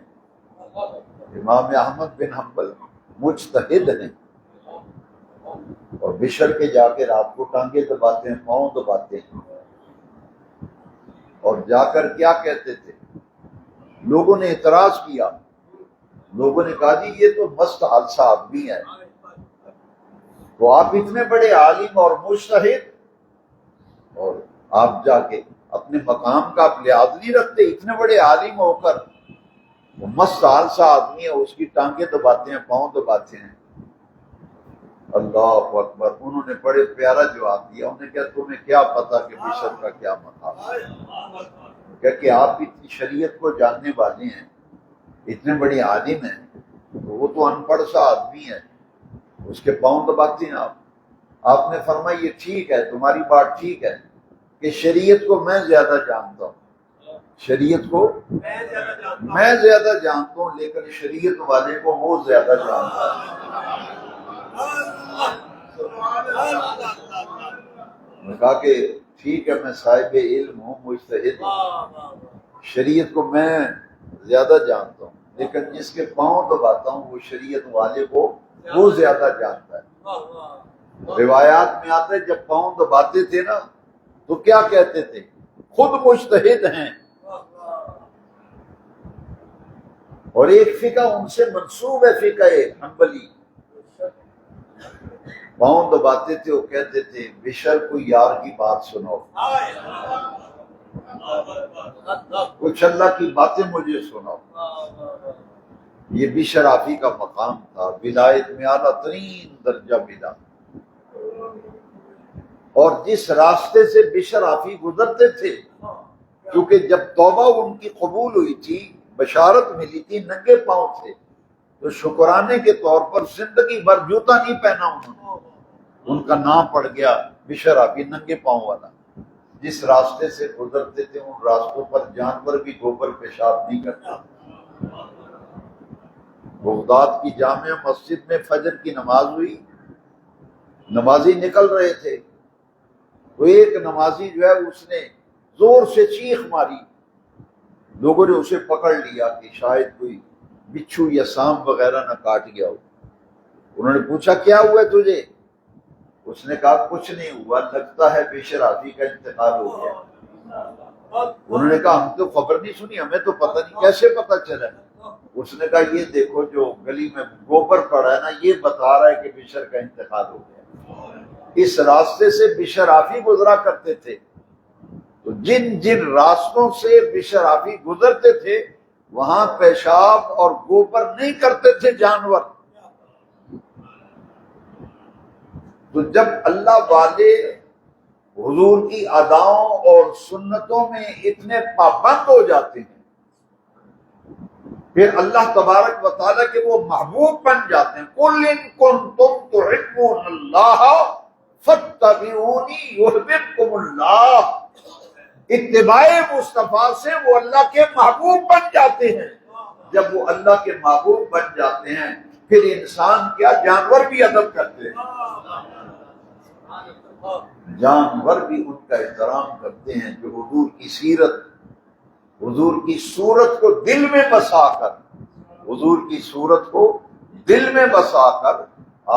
امام احمد بن حنبل مجتہد ہیں، اور بشر کے جا کے رات کو ٹانگیں دباتے ہیں، پاؤں دباتے ہیں، اور جا کر کیا کہتے تھے؟ لوگوں نے اعتراض کیا، لوگوں نے کہا جی یہ تو مست حادثہ آدمی ہے، تو آپ اتنے بڑے عالم اور مجتہد، اور آپ جا کے اپنے مقام کا آپ لحاظ نہیں رکھتے، اتنے بڑے عالم ہو کر وہ مست حادثہ آدمی ہے، اس کی ٹانگیں دباتے ہیں، پاؤں دباتے ہیں۔ اللہ اکبر، انہوں نے بڑے پیارا جواب دیا، انہوں نے کہا تمہیں کیا پتا کہ بشر کا کیا مقام ہے، کہ آپ اتنی شریعت کو جاننے والے ہیں، اتنے بڑے عالم ہیں، تو وہ تو ان پڑھ سا آدمی ہے، اس کے پاؤں دباتے ہیں آپ۔ آپ نے فرمایا یہ ٹھیک ہے، تمہاری بات ٹھیک ہے کہ شریعت کو میں زیادہ جانتا ہوں، شریعت کو میں زیادہ جانتا ہوں، لیکن شریعت والے کو وہ زیادہ جانتا ہے۔ میں کہا کہ ٹھیک ہے، میں صاحب علم ہوں، مجتہد ہوں، شریعت کو میں زیادہ جانتا ہوں، لیکن جس کے پاؤں دباتا ہوں وہ شریعت والے کو وہ زیادہ جانتا ہے۔ روایات میں آتا ہے جب پاؤں دباتے تھے نا تو کیا کہتے تھے؟ خود مجتہد ہیں، اور ایک فقہ ان سے منسوب ہے، فقہ حنبلی۔ پاؤں دباتے تھے، وہ کہتے تھے بشر کوئی یار کی بات سنو، کچھ اللہ کی باتیں مجھے سناؤ۔ یہ بشر آفی کا مقام تھا، ولایت میں اعلیٰ ترین درجہ ملا۔ اور جس راستے سے بشر آفی گزرتے تھے، کیونکہ جب توبہ ان کی قبول ہوئی تھی، بشارت ملی تھی، ننگے پاؤں تھے، تو شکرانے کے طور پر زندگی بھر جوتا نہیں پہنا انہوں نے، ان کا نام پڑ گیا بشر آفی، ننگے پاؤں والا۔ جس راستے سے گزرتے تھے ان راستوں پر جانور بھی گوبر پیشاب نہیں کرتا۔ بغداد کی جامع مسجد میں فجر کی نماز ہوئی، نمازی نکل رہے تھے، تو ایک نمازی جو ہے اس نے زور سے چیخ ماری، لوگوں نے اسے پکڑ لیا کہ شاید کوئی بچھو یا سانپ وغیرہ نہ کاٹ گیا ہو۔ انہوں نے پوچھا کیا ہوا ہے تجھے؟ اس نے کہا کچھ نہیں ہوا، لگتا ہے بشر آفی کا انتقال ہو گیا۔ انہوں نے کہا ہم تو خبر نہیں سنی، ہمیں تو پتہ نہیں، کیسے پتہ چلا؟ اس نے کہا یہ دیکھو جو گلی میں گوبر پڑا ہے نا، یہ بتا رہا ہے کہ بشر کا انتقال ہو گیا۔ اس راستے سے بشر آفی گزرا کرتے تھے، تو جن جن راستوں سے بشر آفی گزرتے تھے وہاں پیشاب اور گوبر نہیں کرتے تھے جانور۔ تو جب اللہ والے حضور کی اداؤں اور سنتوں میں اتنے پابند ہو جاتے ہیں، پھر اللہ تبارک و تعالیٰ کے وہ محبوب بن جاتے ہیں۔ قُلْ إِن كُنتُمْ تُحِبُّونَ اللَّهَ فَاتَّبِعُونِي يُحْبِبْكُمُ اللَّهُ۔ اتباع مصطفیٰ سے وہ اللہ کے محبوب بن جاتے ہیں۔ جب وہ اللہ کے محبوب بن جاتے ہیں پھر انسان کیا، جانور بھی ادب کرتے ہیں، جانور بھی ان کا احترام کرتے ہیں، جو حضور کی سیرت، حضور کی صورت کو دل میں بسا کر، حضور کی صورت کو دل میں بسا کر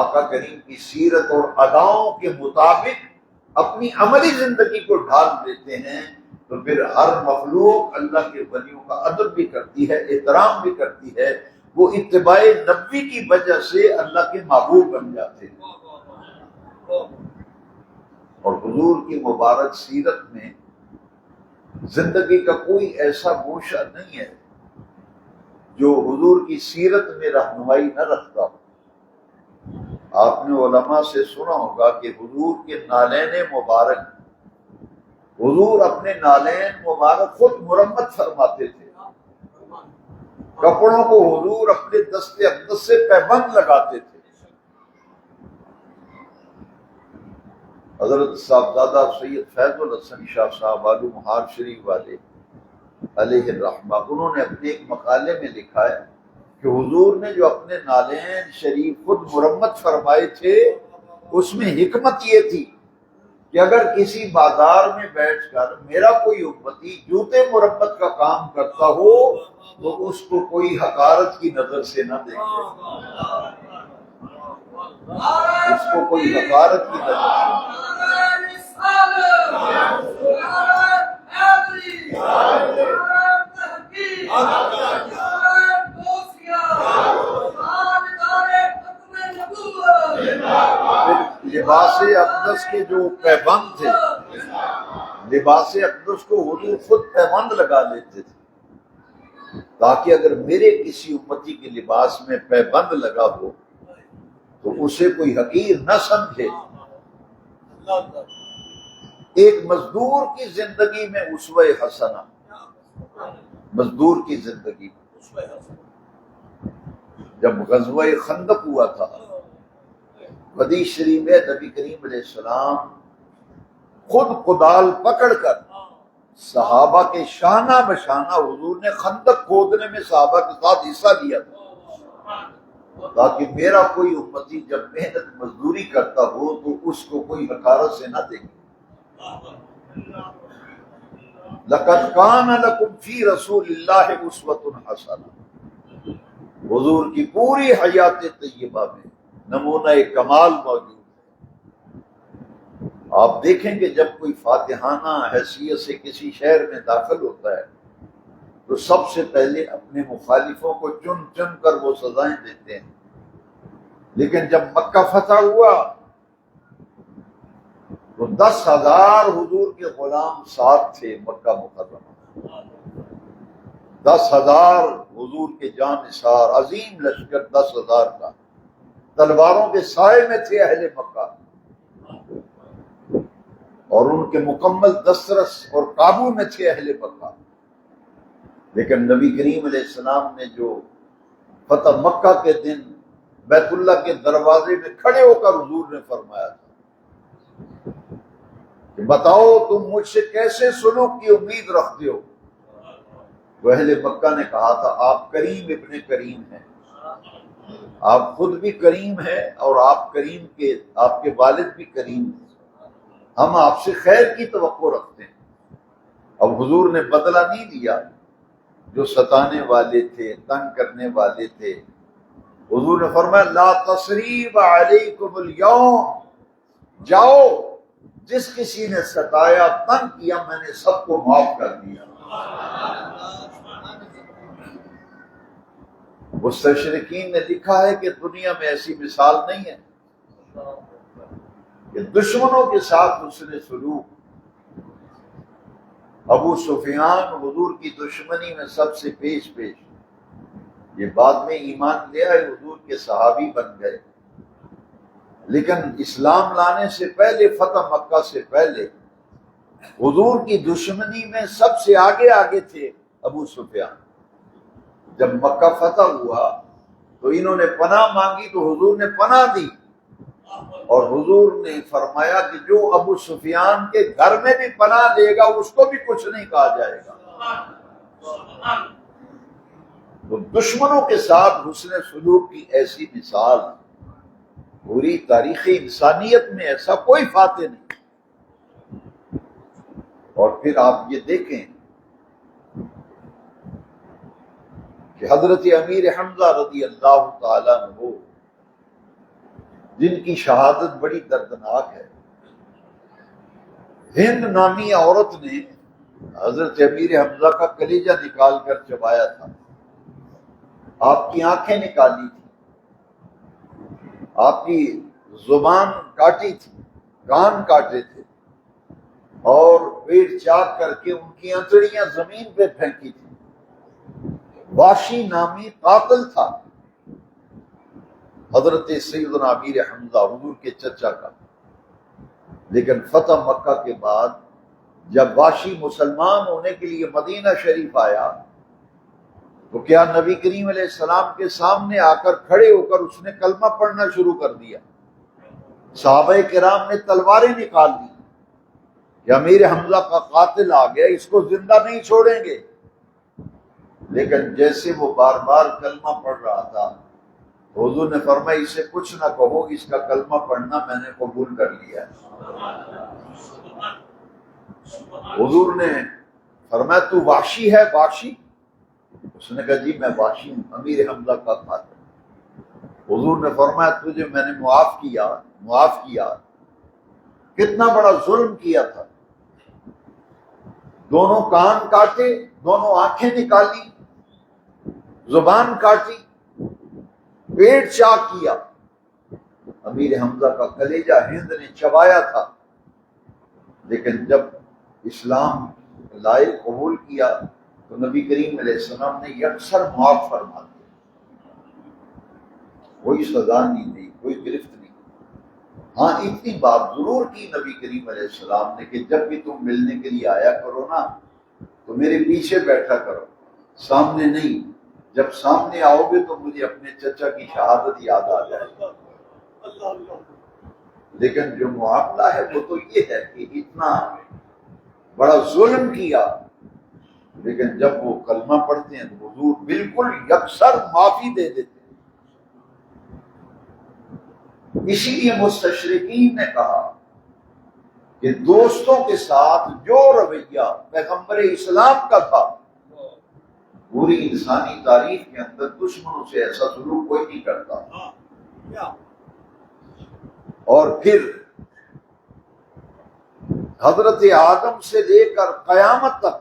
آقا کریم کی سیرت اور اداؤں کے مطابق اپنی عملی زندگی کو ڈھال دیتے ہیں، تو پھر ہر مخلوق اللہ کے ولیوں کا ادب بھی کرتی ہے، احترام بھی کرتی ہے۔ وہ اتباع نبوی کی وجہ سے اللہ کے محبوب بن جاتے ہیں۔ اور حضور کی مبارک سیرت میں زندگی کا کوئی ایسا گوشہ نہیں ہے جو حضور کی سیرت میں رہنمائی نہ رکھتا ہو۔ آپ نے علماء سے سنا ہوگا کہ حضور کے نالین مبارک، حضور اپنے نالین مبارک خود مرمت فرماتے تھے، کپڑوں کو حضور اپنے دست اقدس سے پیبند لگاتے تھے۔ حضرت صاحبزادہ سید فیض الحسن شاہ صاحب آلو مہار شریف والے علیہ الرحمہ، انہوں نے اپنے ایک مقالے میں لکھا ہے کہ حضور نے جو اپنے نالین شریف خود مرمت فرمائے تھے، اس میں حکمت یہ تھی کہ اگر کسی بازار میں بیٹھ کر میرا کوئی امتی جوتے مرمت کا کام کرتا ہو تو اس کو کوئی حقارت کی نظر سے نہ دیکھے، اس کو کوئی حقارت کی نظر سے۔ لباس اقدس کے جو پیبند تھے، لباس اقدس کو حضور خود پیبند لگا لیتے تھے تاکہ اگر میرے کسی امتی کے لباس میں پیبند لگا ہو تو اسے کوئی حقیر نہ سمجھے۔ ایک مزدور کی زندگی میں اسوہ حسنہ، مزدور کی زندگی میں جب غزوہ خندق ہوا تھا حدیث شریف میں نبی کریم علیہ السلام خود کدال پکڑ کر صحابہ کے شانہ بشانہ حضور نے خندق کھودنے میں صحابہ کے ساتھ حصہ لیا تھا، تاکہ میرا کوئی امتی جب محنت مزدوری کرتا ہو تو اس کو کوئی حقارت سے نہ دیکھے۔ لَقَدْ كَانَ لَكُمْ فِي رَسُولِ اللَّهِ أُسْوَةٌ حَسَنَةٌ، حضور کی پوری حیات طیبہ میں نمونہ کمال موجود ہے۔ آپ دیکھیں کہ جب کوئی فاتحانہ حیثیت سے کسی شہر میں داخل ہوتا ہے تو سب سے پہلے اپنے مخالفوں کو چن چن کر وہ سزائیں دیتے ہیں، لیکن جب مکہ فتح ہوا تو 10,000 حضور کے غلام ساتھ تھے مکہ مکرمہ، 10,000 حضور کے جان نثار عظیم لشکر 10,000 کا، تلواروں کے سائے میں تھے اہل مکہ اور ان کے مکمل دسترس اور قابو میں تھے اہل مکہ، لیکن نبی کریم علیہ السلام نے جو فتح مکہ کے دن بیت اللہ کے دروازے میں کھڑے ہو کر حضور نے فرمایا تھا کہ بتاؤ تم مجھ سے کیسے سلوک کی امید رکھتے ہو، تو اہل مکہ نے کہا تھا آپ کریم ابن کریم ہیں، آپ خود بھی کریم ہیں اور آپ کے والد بھی کریم ہیں، ہم آپ سے خیر کی توقع رکھتے ہیں۔ اب حضور نے بدلہ نہیں دیا، جو ستانے والے تھے تنگ کرنے والے تھے، حضور نے فرمایا لا تثریب علیکم اليوم، جاؤ جس کسی نے ستایا تنگ کیا میں نے سب کو معاف کر دیا۔ مستشرقین نے لکھا ہے کہ دنیا میں ایسی مثال نہیں ہے کہ دشمنوں کے ساتھ حسن سلوک۔ ابو سفیان حضور کی دشمنی میں سب سے پیش یہ بعد میں ایمان لے آئے، حضور کے صحابی بن گئے، لیکن اسلام لانے سے پہلے فتح مکہ سے پہلے حضور کی دشمنی میں سب سے آگے تھے ابو سفیان۔ جب مکہ فتح ہوا تو انہوں نے پناہ مانگی تو حضور نے پناہ دی، اور حضور نے فرمایا کہ جو ابو سفیان کے گھر میں بھی پناہ دے گا اس کو بھی کچھ نہیں کہا جائے گا۔ تو دشمنوں کے ساتھ حسن سلوک کی ایسی مثال پوری تاریخ انسانیت میں ایسا کوئی فاتح نہیں۔ اور پھر آپ یہ دیکھیں کہ حضرت امیر حمزہ رضی اللہ تعالیٰ عنہ جن کی شہادت بڑی دردناک ہے، ہند نامی عورت نے حضرت امیر حمزہ کا کلیجہ نکال کر چبایا تھا، آپ کی آنکھیں نکالی تھی، آپ کی زبان کاٹی تھی، کان کاٹے تھے، اور پیٹ چاک کر کے ان کی انتڑیاں زمین پہ پھینکی تھی۔ واشی نامی قاتل تھا حضرت سیدنا امیر حمزہ حضور کے چچا کا، لیکن فتح مکہ کے بعد جب واشی مسلمان ہونے کے لیے مدینہ شریف آیا تو کیا نبی کریم علیہ السلام کے سامنے آ کر کھڑے ہو کر اس نے کلمہ پڑھنا شروع کر دیا۔ صحابہ کرام نے تلواریں نکال دی کہ امیر حمزہ کا قاتل آ گیا، اس کو زندہ نہیں چھوڑیں گے، لیکن جیسے وہ بار بار کلمہ پڑھ رہا تھا حضور نے فرمایا اسے کچھ نہ کہو، اس کا کلمہ پڑھنا میں نے قبول کر لیا ہے۔ حضور نے فرمایا تو وحشی ہے؟ وحشی؟ اس نے کہا جی میں وحشی ہوں، امیر حمزہ کا قاتل۔ حضور نے فرمایا تجھے میں نے معاف کیا، کتنا بڑا ظلم کیا تھا، دونوں کان کاٹے، دونوں آنکھیں نکالی، زبان کاٹی، پیٹ چاک کیا، امیر حمزہ کا کلیجہ ہند نے چبایا تھا، لیکن جب اسلام لائے قبول کیا تو نبی کریم علیہ السلام نے یکسر معاف فرما دیا، کوئی سزا نہیں دی، کوئی گرفت نہیں۔ ہاں اتنی بات ضرور کی نبی کریم علیہ السلام نے کہ جب بھی تم ملنے کے لیے آیا کرو نا تو میرے پیچھے بیٹھا کرو، سامنے نہیں، جب سامنے آؤ گے تو مجھے اپنے چچا کی شہادت یاد آ جائے گی۔ لیکن جو معاملہ ہے وہ تو یہ ہے کہ اتنا بڑا ظلم کیا، لیکن جب وہ کلمہ پڑھتے ہیں تو حضور بالکل یکسر معافی دے دیتے ہیں۔ اسی لیے مستشرقین نے کہا کہ دوستوں کے ساتھ جو رویہ پیغمبر اسلام کا تھا، پوری انسانی تاریخ کے اندر دشمنوں سے ایسا سلوک کوئی نہیں کرتا۔ اور پھر حضرت آدم سے لے کر قیامت تک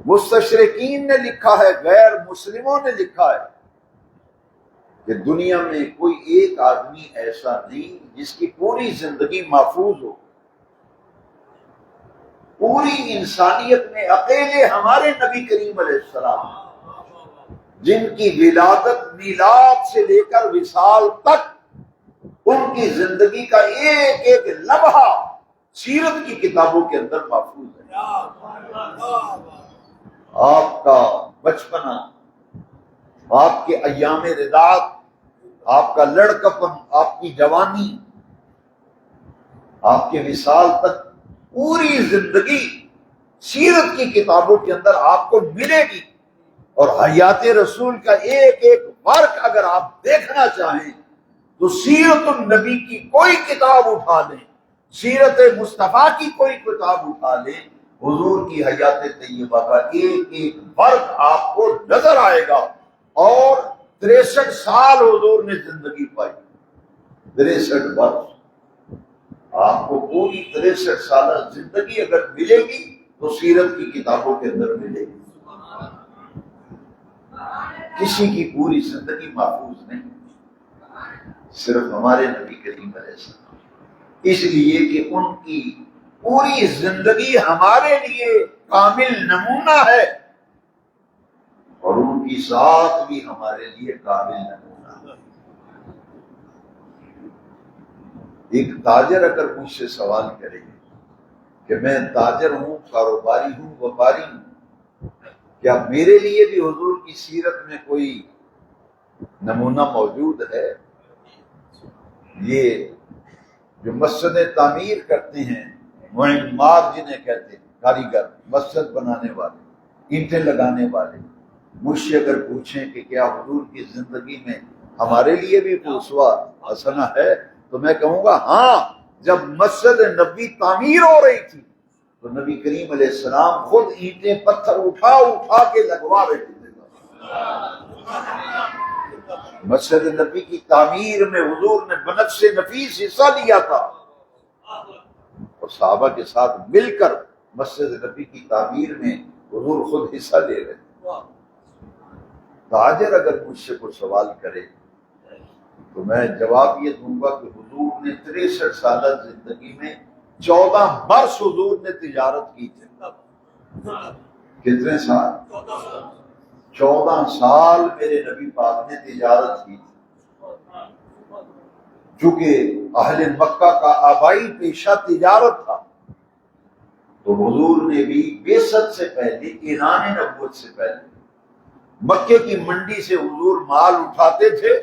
مستشرقین نے لکھا ہے، غیر مسلموں نے لکھا ہے کہ دنیا میں کوئی ایک آدمی ایسا نہیں جس کی پوری زندگی محفوظ ہو۔ پوری انسانیت میں اکیلے ہمارے نبی کریم علیہ السلام، جن کی ولادت میلاد سے لے کر وصال تک ان کی زندگی کا ایک ایک لمحہ سیرت کی کتابوں کے اندر محفوظ ہے۔ آپ کا بچپنا، آپ کے ایام رضاعت، آپ کا لڑکپن، آپ کی جوانی، آپ کے وصال تک پوری زندگی سیرت کی کتابوں کے اندر آپ کو ملے گی۔ اور حیات رسول کا ایک ایک فرق اگر آپ دیکھنا چاہیں تو سیرت النبی کی کوئی کتاب اٹھا لیں، سیرت مصطفیٰ کی کوئی کتاب اٹھا لیں، حضور کی حیات طیبہ کا ایک ایک فرق آپ کو نظر آئے گا۔ اور 63 سال حضور نے زندگی پائی، 63 برس۔ آپ کو پوری 63 سالہ زندگی اگر ملے گی تو سیرت کی کتابوں کے اندر ملے گی۔ کسی کی پوری زندگی محفوظ نہیں، صرف ہمارے نبی کریم علیہ السلام، اس لیے کہ ان کی پوری زندگی ہمارے لیے کامل نمونہ ہے، اور ان کی ذات بھی ہمارے لیے کامل نمونہ ہے۔ ایک تاجر اگر مجھ سے سوال کرے کہ میں تاجر ہوں، کاروباری ہوں، وپاری ہوں، کیا میرے لیے بھی حضور کی سیرت میں کوئی نمونہ موجود ہے؟ یہ جو مسجدیں تعمیر کرتے ہیں، معمار جنہیں کہتے ہیں، کاریگر، مسجد بنانے والے، اینٹیں لگانے والے، مجھ سے اگر پوچھیں کہ کیا حضور کی زندگی میں ہمارے لیے بھی کوئی اسوہ حسنہ ہے، تو میں کہوں گا ہاں۔ جب مسجد نبی تعمیر ہو رہی تھی تو نبی کریم علیہ السلام خود اینٹیں پتھر اٹھا اٹھا کے لگوا رہے تھے۔ مسجد نبی کی تعمیر میں حضور نے بنفس نفیس حصہ لیا تھا، اور صحابہ کے ساتھ مل کر مسجد نبی کی تعمیر میں حضور خود حصہ لے رہے تھے۔ تاجر اگر مجھ سے کوئی سوال کرے تو میں جواب یہ دوں گا کہ حضور نے 63 سالہ زندگی میں 14 برس حضور نے تجارت کی تھی۔ کتنے سال؟ 14 سال میرے نبی پاک نے تجارت کی تھی، چونکہ اہل مکہ کا آبائی پیشہ تجارت تھا، تو حضور نے بھی بعثت سے پہلے، اعلان نبوت سے پہلے، مکے کی منڈی سے حضور مال اٹھاتے تھے،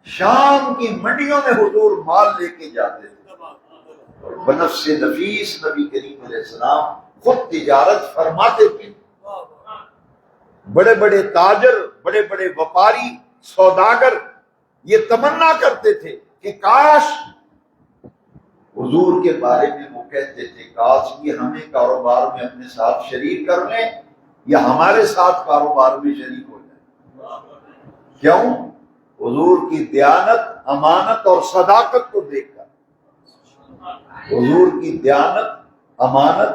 شام کی منڈیوں میں حضور مال لے کے جاتے تھے، اور بنفس نفیس نبی کریم علیہ السلام خود تجارت فرماتے تھے۔ بڑے بڑے تاجر، بڑے بڑے وپاری، سوداگر یہ تمنا کرتے تھے کہ کاش حضور کے بارے میں وہ کہتے تھے کاش یہ ہمیں کاروبار میں اپنے ساتھ شریک کر لیں یا ہمارے ساتھ کاروبار میں شریک ہو جائیں۔ کیوں؟ حضور کی دیانت، امانت اور صداقت کو دیکھ کر، حضور کی دیانت، امانت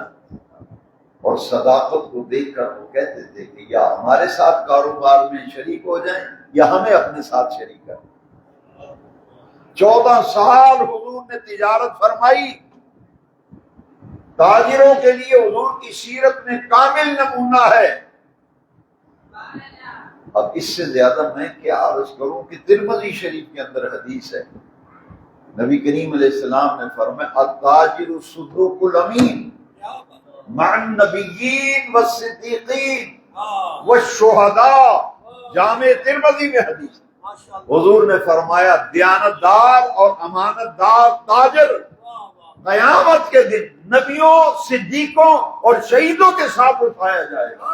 اور صداقت کو دیکھ کر وہ کہتے تھے کہ یا ہمارے ساتھ کاروبار میں شریک ہو جائیں یا ہمیں اپنے ساتھ شریک کریں۔ 14 سال حضور نے تجارت فرمائی، تاجروں کے لیے حضور کی سیرت میں کامل نمونہ ہے۔ اب اس سے زیادہ میں کیا عرض کروں کہ ترمذی شریف کے اندر حدیث ہے، نبی کریم علیہ السلام نے فرمایا التاجر الصدوق الامین مع النبیین والصدیقین والشہداء۔ جامع ترمذی میں حدیث، حضور نے فرمایا دیانتدار اور امانت دار تاجر قیامت کے دن نبیوں، صدیقوں اور شہیدوں کے ساتھ اٹھایا جائے گا۔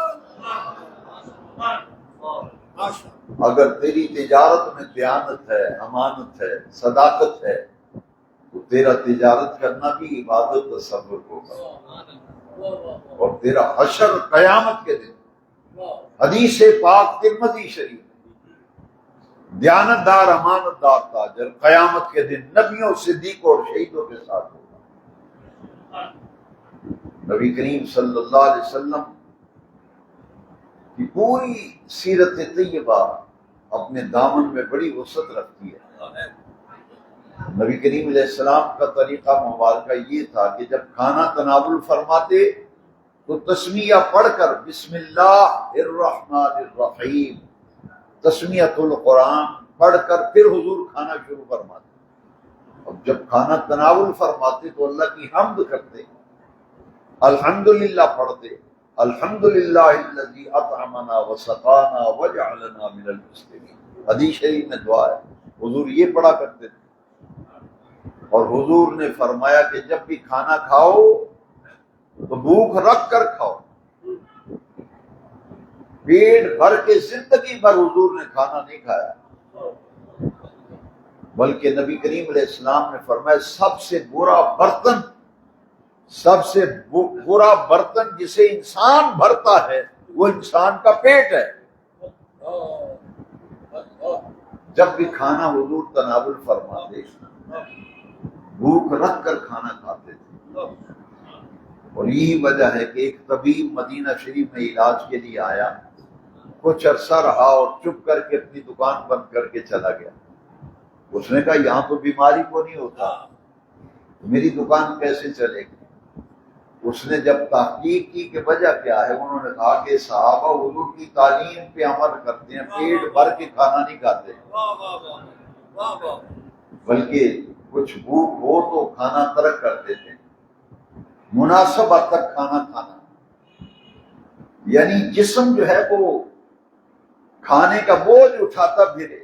اگر تیری تجارت میں دیانت ہے، امانت ہے، صداقت ہے، تو تیرا تجارت کرنا بھی عبادت و صبر ہوگا، اور تیرا حشر قیامت کے دن۔ حدیث پاک ترمذی شریف، دیانتدار امانت دار تاجر قیامت کے دن نبیوں، صدیقوں اور شہیدوں کے ساتھ ہوگا۔ نبی کریم صلی اللہ علیہ وسلم کی پوری سیرت طیبہ اپنے دامن میں بڑی وسعت رکھتی ہے۔ نبی کریم علیہ السلام کا طریقہ مبارکہ یہ تھا کہ جب کھانا تناول فرماتے تو تسمیہ پڑھ کر بسم اللہ الرحمن الرحیم، تسمیۃ القرآن پڑھ کر پھر حضور کھانا شروع فرماتے۔ اب جب کھانا تناول فرماتے تو اللہ کی حمد کرتے، الحمدللہ پڑھتے، الحمدللہ الذی اطعمنا وسقانا وجعلنا من المسلمین۔ حدیث شریف میں دعا ہے، حضور یہ پڑھا کرتے تھے۔ اور حضور نے فرمایا کہ جب بھی کھانا کھاؤ تو بھوک رکھ کر کھاؤ۔ پیٹ بھر کے زندگی بھر حضور نے کھانا نہیں کھایا، بلکہ نبی کریم علیہ السلام نے فرمایا سب سے برا برتن جسے انسان بھرتا ہے وہ انسان کا پیٹ ہے۔ جب بھی کھانا حضور تناول فرماتے بھوک رکھ کر کھانا کھاتے تھے، اور یہی وجہ ہے کہ ایک طبیب مدینہ شریف میں علاج کے لیے آیا، کچھ عرصہ رہا اور چپ کر کے اپنی دکان بند کر کے چلا گیا۔ اس نے کہا یہاں تو بیماری کو نہیں ہوتا، میری دکان کیسے چلے گی؟ اس نے جب تحقیق کی کہ وجہ کیا ہے، انہوں نے کہا کہ صحابہ حضور کی تعلیم پہ عمل کرتے ہیں، پیٹ بھر کے کھانا نہیں کھاتے، بلکہ کچھ بھوک ہو تو کھانا ترک کر دیتے، مناسب حد تک کھانا کھانا، یعنی جسم جو ہے وہ کھانے کا بوجھ اٹھاتا پھرے۔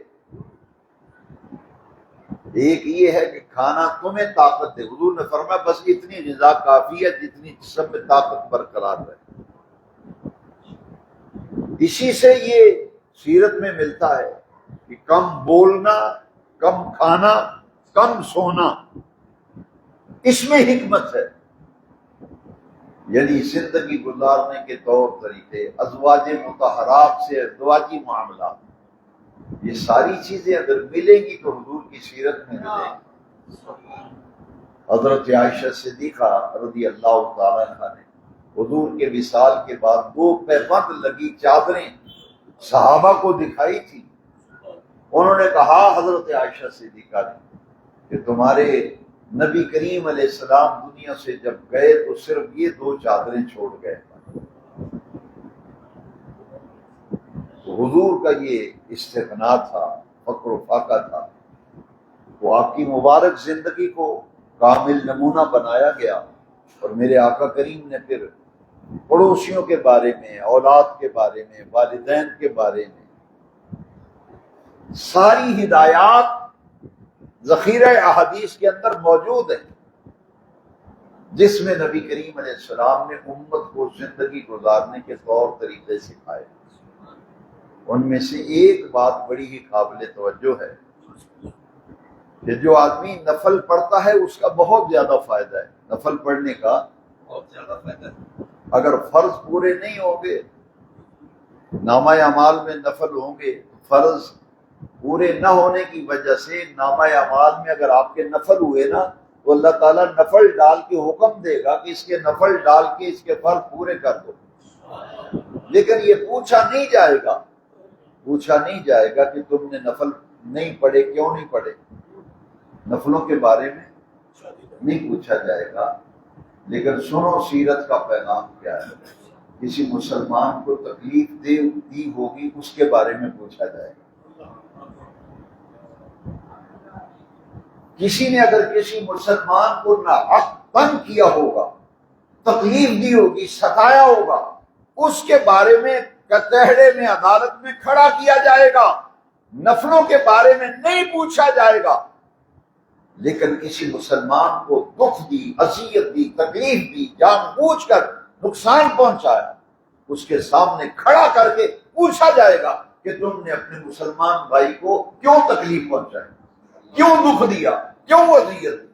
ایک یہ ہے کہ کھانا تمہیں طاقت دے، حضور نے فرمایا بس اتنی غذا کافی ہے جتنی جسم میں طاقت برقرار رہے۔ اسی سے یہ سیرت میں ملتا ہے کہ کم بولنا، کم کھانا، کم سونا، اس میں حکمت ہے۔ یعنی زندگی گزارنے کے طور طریقے، ازواج مطہرات سے ازدواجی معاملات، یہ ساری چیزیں اگر ملیں گی تو حضور کی سیرت میں ملیں گی۔ حضرت عائشہ صدیقہ رضی اللہ تعالیٰ عنہا نے حضور کے وصال کے بعد 2 پیبند لگی چادریں صحابہ کو دکھائی تھی۔ انہوں نے کہا حضرت عائشہ صدیقہ نے کہ تمہارے نبی کریم علیہ السلام دنیا سے جب گئے تو صرف یہ 2 چادریں چھوڑ گئے۔ تو حضور کا یہ استغنا تھا، فقر و فاقہ تھا، تو آپ کی مبارک زندگی کو کامل نمونہ بنایا گیا۔ اور میرے آقا کریم نے پھر پڑوسیوں کے بارے میں، اولاد کے بارے میں، والدین کے بارے میں ساری ہدایات ذخیرہ احادیث کے اندر موجود ہے، جس میں نبی کریم علیہ السلام نے امت کو زندگی گزارنے کے طور طریقے سکھائے۔ ان میں سے ایک بات بڑی ہی قابل توجہ ہے کہ جو آدمی نفل پڑھتا ہے اس کا بہت زیادہ فائدہ ہے، نفل پڑھنے کا بہت زیادہ فائدہ ہے۔ اگر فرض پورے نہیں ہوں گے، نامہ اعمال میں نفل ہوں گے، فرض پورے نہ ہونے کی وجہ سے نامہ اعمال میں اگر آپ کے نفل ہوئے نا تو اللہ تعالیٰ نفل ڈال کے حکم دے گا کہ اس کے نفل ڈال کے اس کے فرض پورے کر دو۔ لیکن یہ پوچھا نہیں جائے گا کہ تم نے نفل نہیں پڑھے، کیوں نہیں پڑھے، نفلوں کے بارے میں نہیں پوچھا جائے گا۔ لیکن سنو سیرت کا پیغام کیا ہے، کسی مسلمان کو تکلیف دی ہوگی اس کے بارے میں پوچھا جائے گا۔ کسی نے اگر کسی مسلمان کو ناحق تنگ کیا ہوگا، تکلیف دی ہوگی، ستایا ہوگا، اس کے بارے میں کٹہرے میں عدالت میں کھڑا کیا جائے گا۔ نفلوں کے بارے میں نہیں پوچھا جائے گا، لیکن کسی مسلمان کو دکھ دی، اذیت دی، تکلیف دی، جان بوجھ کر نقصان پہنچایا، اس کے سامنے کھڑا کر کے پوچھا جائے گا کہ تم نے اپنے مسلمان بھائی کو کیوں تکلیف پہنچائی، کیوں دکھ دیا، کیوں اذیت دی۔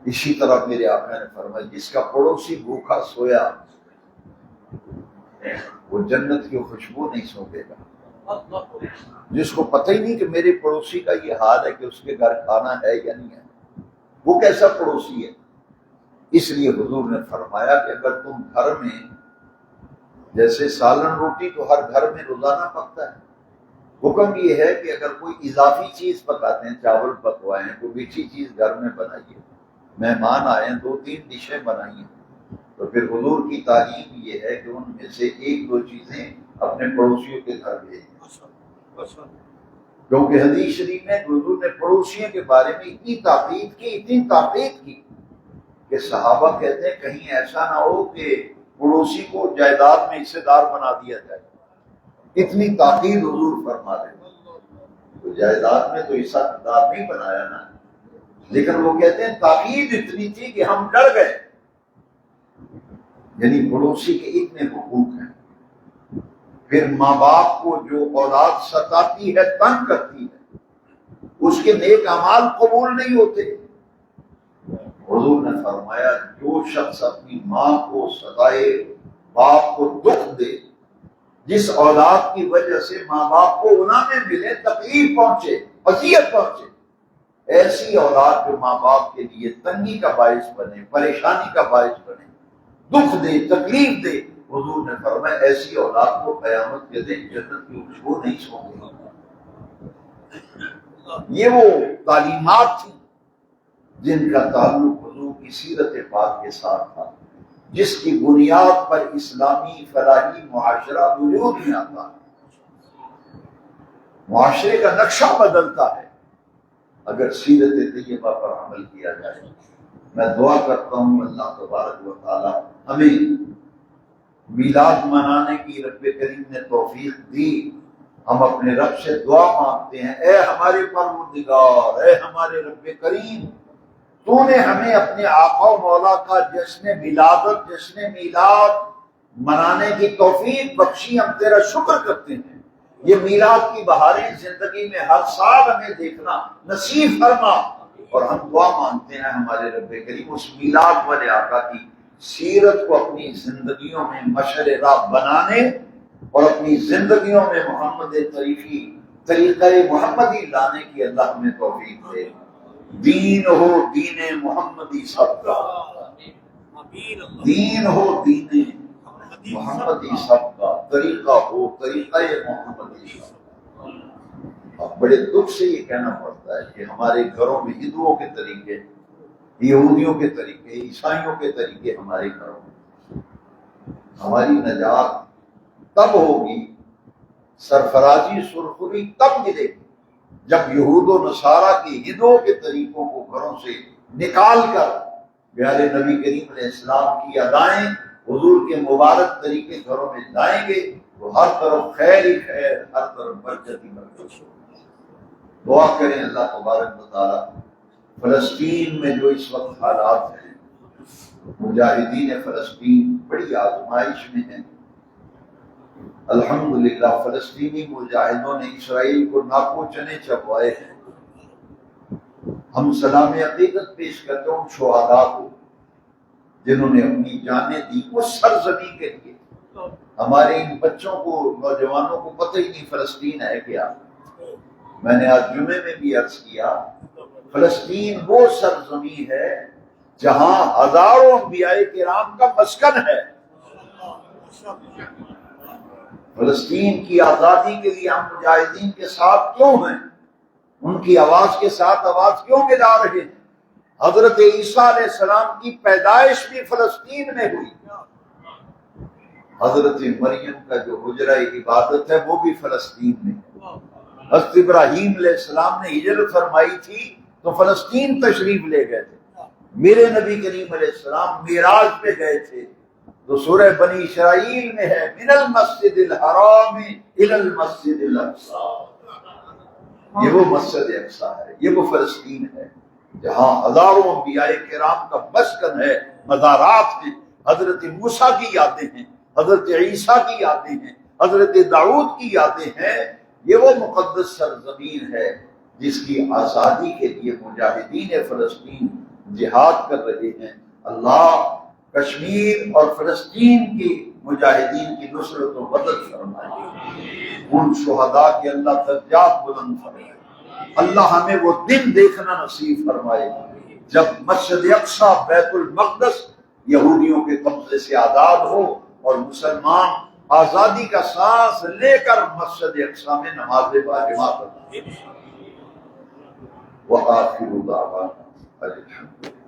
اسی طرح میرے آقا نے فرمایا جس کا پڑوسی بھوکا سویا وہ جنت کی خوشبو نہیں سونگے گا۔ جس کو پتہ ہی نہیں کہ میرے پڑوسی کا یہ حال ہے کہ اس کے گھر کھانا ہے یا نہیں ہے، وہ کیسا پڑوسی ہے؟ اس لیے حضور نے فرمایا کہ اگر تم گھر میں، جیسے سالن روٹی تو ہر گھر میں روزانہ پکتا ہے، حکم یہ ہے کہ اگر کوئی اضافی چیز پکاتے ہیں، چاول پکوائیں، کوئی میٹھی چیز گھر میں بنائیے، مہمان آئے 2-3 ڈشیں بنائیے، تو پھر حضور کی تعلیم یہ ہے کہ ان میں سے 1-2 چیزیں اپنے پڑوسیوں کے گھر بھیجیں، کیونکہ حدیث شریف میں حضور نے پڑوسیوں کے بارے میں اتنی تاکید کی کہ صحابہ کہتے ہیں کہیں ایسا نہ ہو کہ پڑوسی کو جائیداد میں حصے دار بنا دیا جائے، اتنی تاکید حضور فرما رہے ہیں۔ تو جائیداد میں تو حصہ دار نہیں بنایا نا، لیکن وہ کہتے ہیں تاکید اتنی تھی کہ ہم ڈر گئے، یعنی پڑوسی کے اتنے حقوق ہیں۔ پھر ماں باپ کو جو اولاد ستاتی ہے، تنگ کرتی ہے، اس کے نیک اعمال قبول نہیں ہوتے۔ حضور نے فرمایا جو شخص اپنی ماں کو ستائے، باپ کو دکھ دے، جس اولاد کی وجہ سے ماں باپ کو گناہ میں ملے، تکلیف پہنچے، اذیت پہنچے، ایسی اولاد جو ماں باپ کے لیے تنگی کا باعث بنے، پریشانی کا باعث بنے، دکھ دے، تکلیف دے، حضور نے فرمایا ایسی اولاد کو قیامت کے دن جنت کی خوشبو نہیں سونگے گی۔ یہ وہ تعلیمات تھیں جن کا تعلق حضور کی سیرت پاک کے ساتھ تھا، جس کی بنیاد پر اسلامی فلاحی معاشرہ وجود میں آتا ہے۔ معاشرے کا نقشہ بدلتا ہے اگر سیرت طیبہ پر عمل کیا جائے۔ میں دعا کرتا ہوں اللہ تبارک و تعالی ہمیں میلاد منانے کی رب کریم نے توفیق دی۔ ہم اپنے رب سے دعا مانگتے ہیں، اے ہمارے پروردگار، اے ہمارے رب کریم، تو نے ہمیں اپنے آقا و مولا کا جشن ولادت، جشن میلاد منانے کی توفیق بخشی، ہم تیرا شکر کرتے ہیں۔ یہ میلاد کی بہاریں زندگی میں ہر سال ہمیں دیکھنا نصیب فرما، اور ہم دعا مانگتے ہیں ہمارے رب کریم اس میلاد والے آقا کی سیرت کو اپنی زندگیوں میں مشعل راہ بنانے اور اپنی زندگیوں میں محمد طریقہ محمدی لانے کی اللہ ہمیں توفیق دے۔ دین ہو دین محمدی سب کا، دین ہو دین محمدی سب کا، طریقہ ہو طریقہ محمدی سب کا۔ اب بڑے دکھ سے یہ کہنا پڑتا ہے کہ ہمارے گھروں میں ہندوؤں کے طریقے، یہودیوں کے طریقے، عیسائیوں کے طریقے ہمارے گھروں میں۔ ہماری نجات تب ہوگی، سرفرازی سرخری تب ملے گی جب یہود و نصارہ کے ہندوؤں کے طریقوں کو گھروں سے نکال کر پیارے نبی کریم علیہ السلام کی ادائیں، حضور کے مبارک طریقے گھروں میں لائیں گے تو ہر طرف خیر ہی خیر، ہر طرف برکت ہی برکت۔ دعا کریں اللہ تبارک و تعالیٰ فلسطین میں جو اس وقت حالات ہیں، مجاہدین فلسطین بڑی آزمائش میں ہیں۔ الحمدللہ فلسطینی مجاہدوں نے اسرائیل کو ناکو چنے چبوائے ہیں۔ ہم سلام عقیدت پیش کرتے ہیں ان شہداء کو جنہوں نے اپنی جانیں دی اس سرزمین کے لیے۔ ہمارے ان بچوں کو، نوجوانوں کو پتہ ہی نہیں فلسطین ہے کیا۔ میں نے آج جمعے میں بھی عرض کیا، فلسطین وہ سرزمین ہے جہاں ہزاروں انبیاء کرام کا مسکن ہے۔ فلسطین کی آزادی کے لیے ہم مجاہدین کے ساتھ کیوں ہیں؟ ان کی آواز کے ساتھ آواز کیوں ملا رہے ہیں؟ حضرت عیسیٰ علیہ السلام کی پیدائش بھی فلسطین میں ہوئی، حضرت مریم کا جو حجرہ عبادت ہے وہ بھی فلسطین میں ہے۔ حضرت ابراہیم علیہ السلام نے ہجرت فرمائی تھی تو فلسطین تشریف لے گئے تھے۔ میرے نبی کریم علیہ السلام معراج پہ گئے تھے تو سورہ بنی اسرائیل میں ہے من المسجد الحرام الی المسجد الاقصی، یہ وہ مسجد اقصی ہے، یہ وہ فلسطین ہے جہاں ہزاروں انبیاء کرام کا مسکن ہے، مزارات ہیں، حضرت موسیٰ کی یادیں ہیں، حضرت عیسیٰ کی یادیں ہیں، حضرت داؤد کی یادیں ہیں۔ یہ وہ مقدس سرزمین ہے جس کی آزادی کے لیے مجاہدین فلسطین جہاد کر رہے ہیں۔ اللہ کشمیر اور فلسطین کی مجاہدین کی نصرت و مدد فرمائے، ان شہداء کے اللہ درجات بلند فرمائے۔ اللہ ہمیں وہ دن دیکھنا نصیب فرمائے جب مسجد اقصی بیت المقدس یہودیوں کے قبضے سے آزاد ہو اور مسلمان آزادی کا سانس لے کر مسجد اقصی میں نماز باجماعت پڑھیں۔ وآخر دعوانا الحمد للہ۔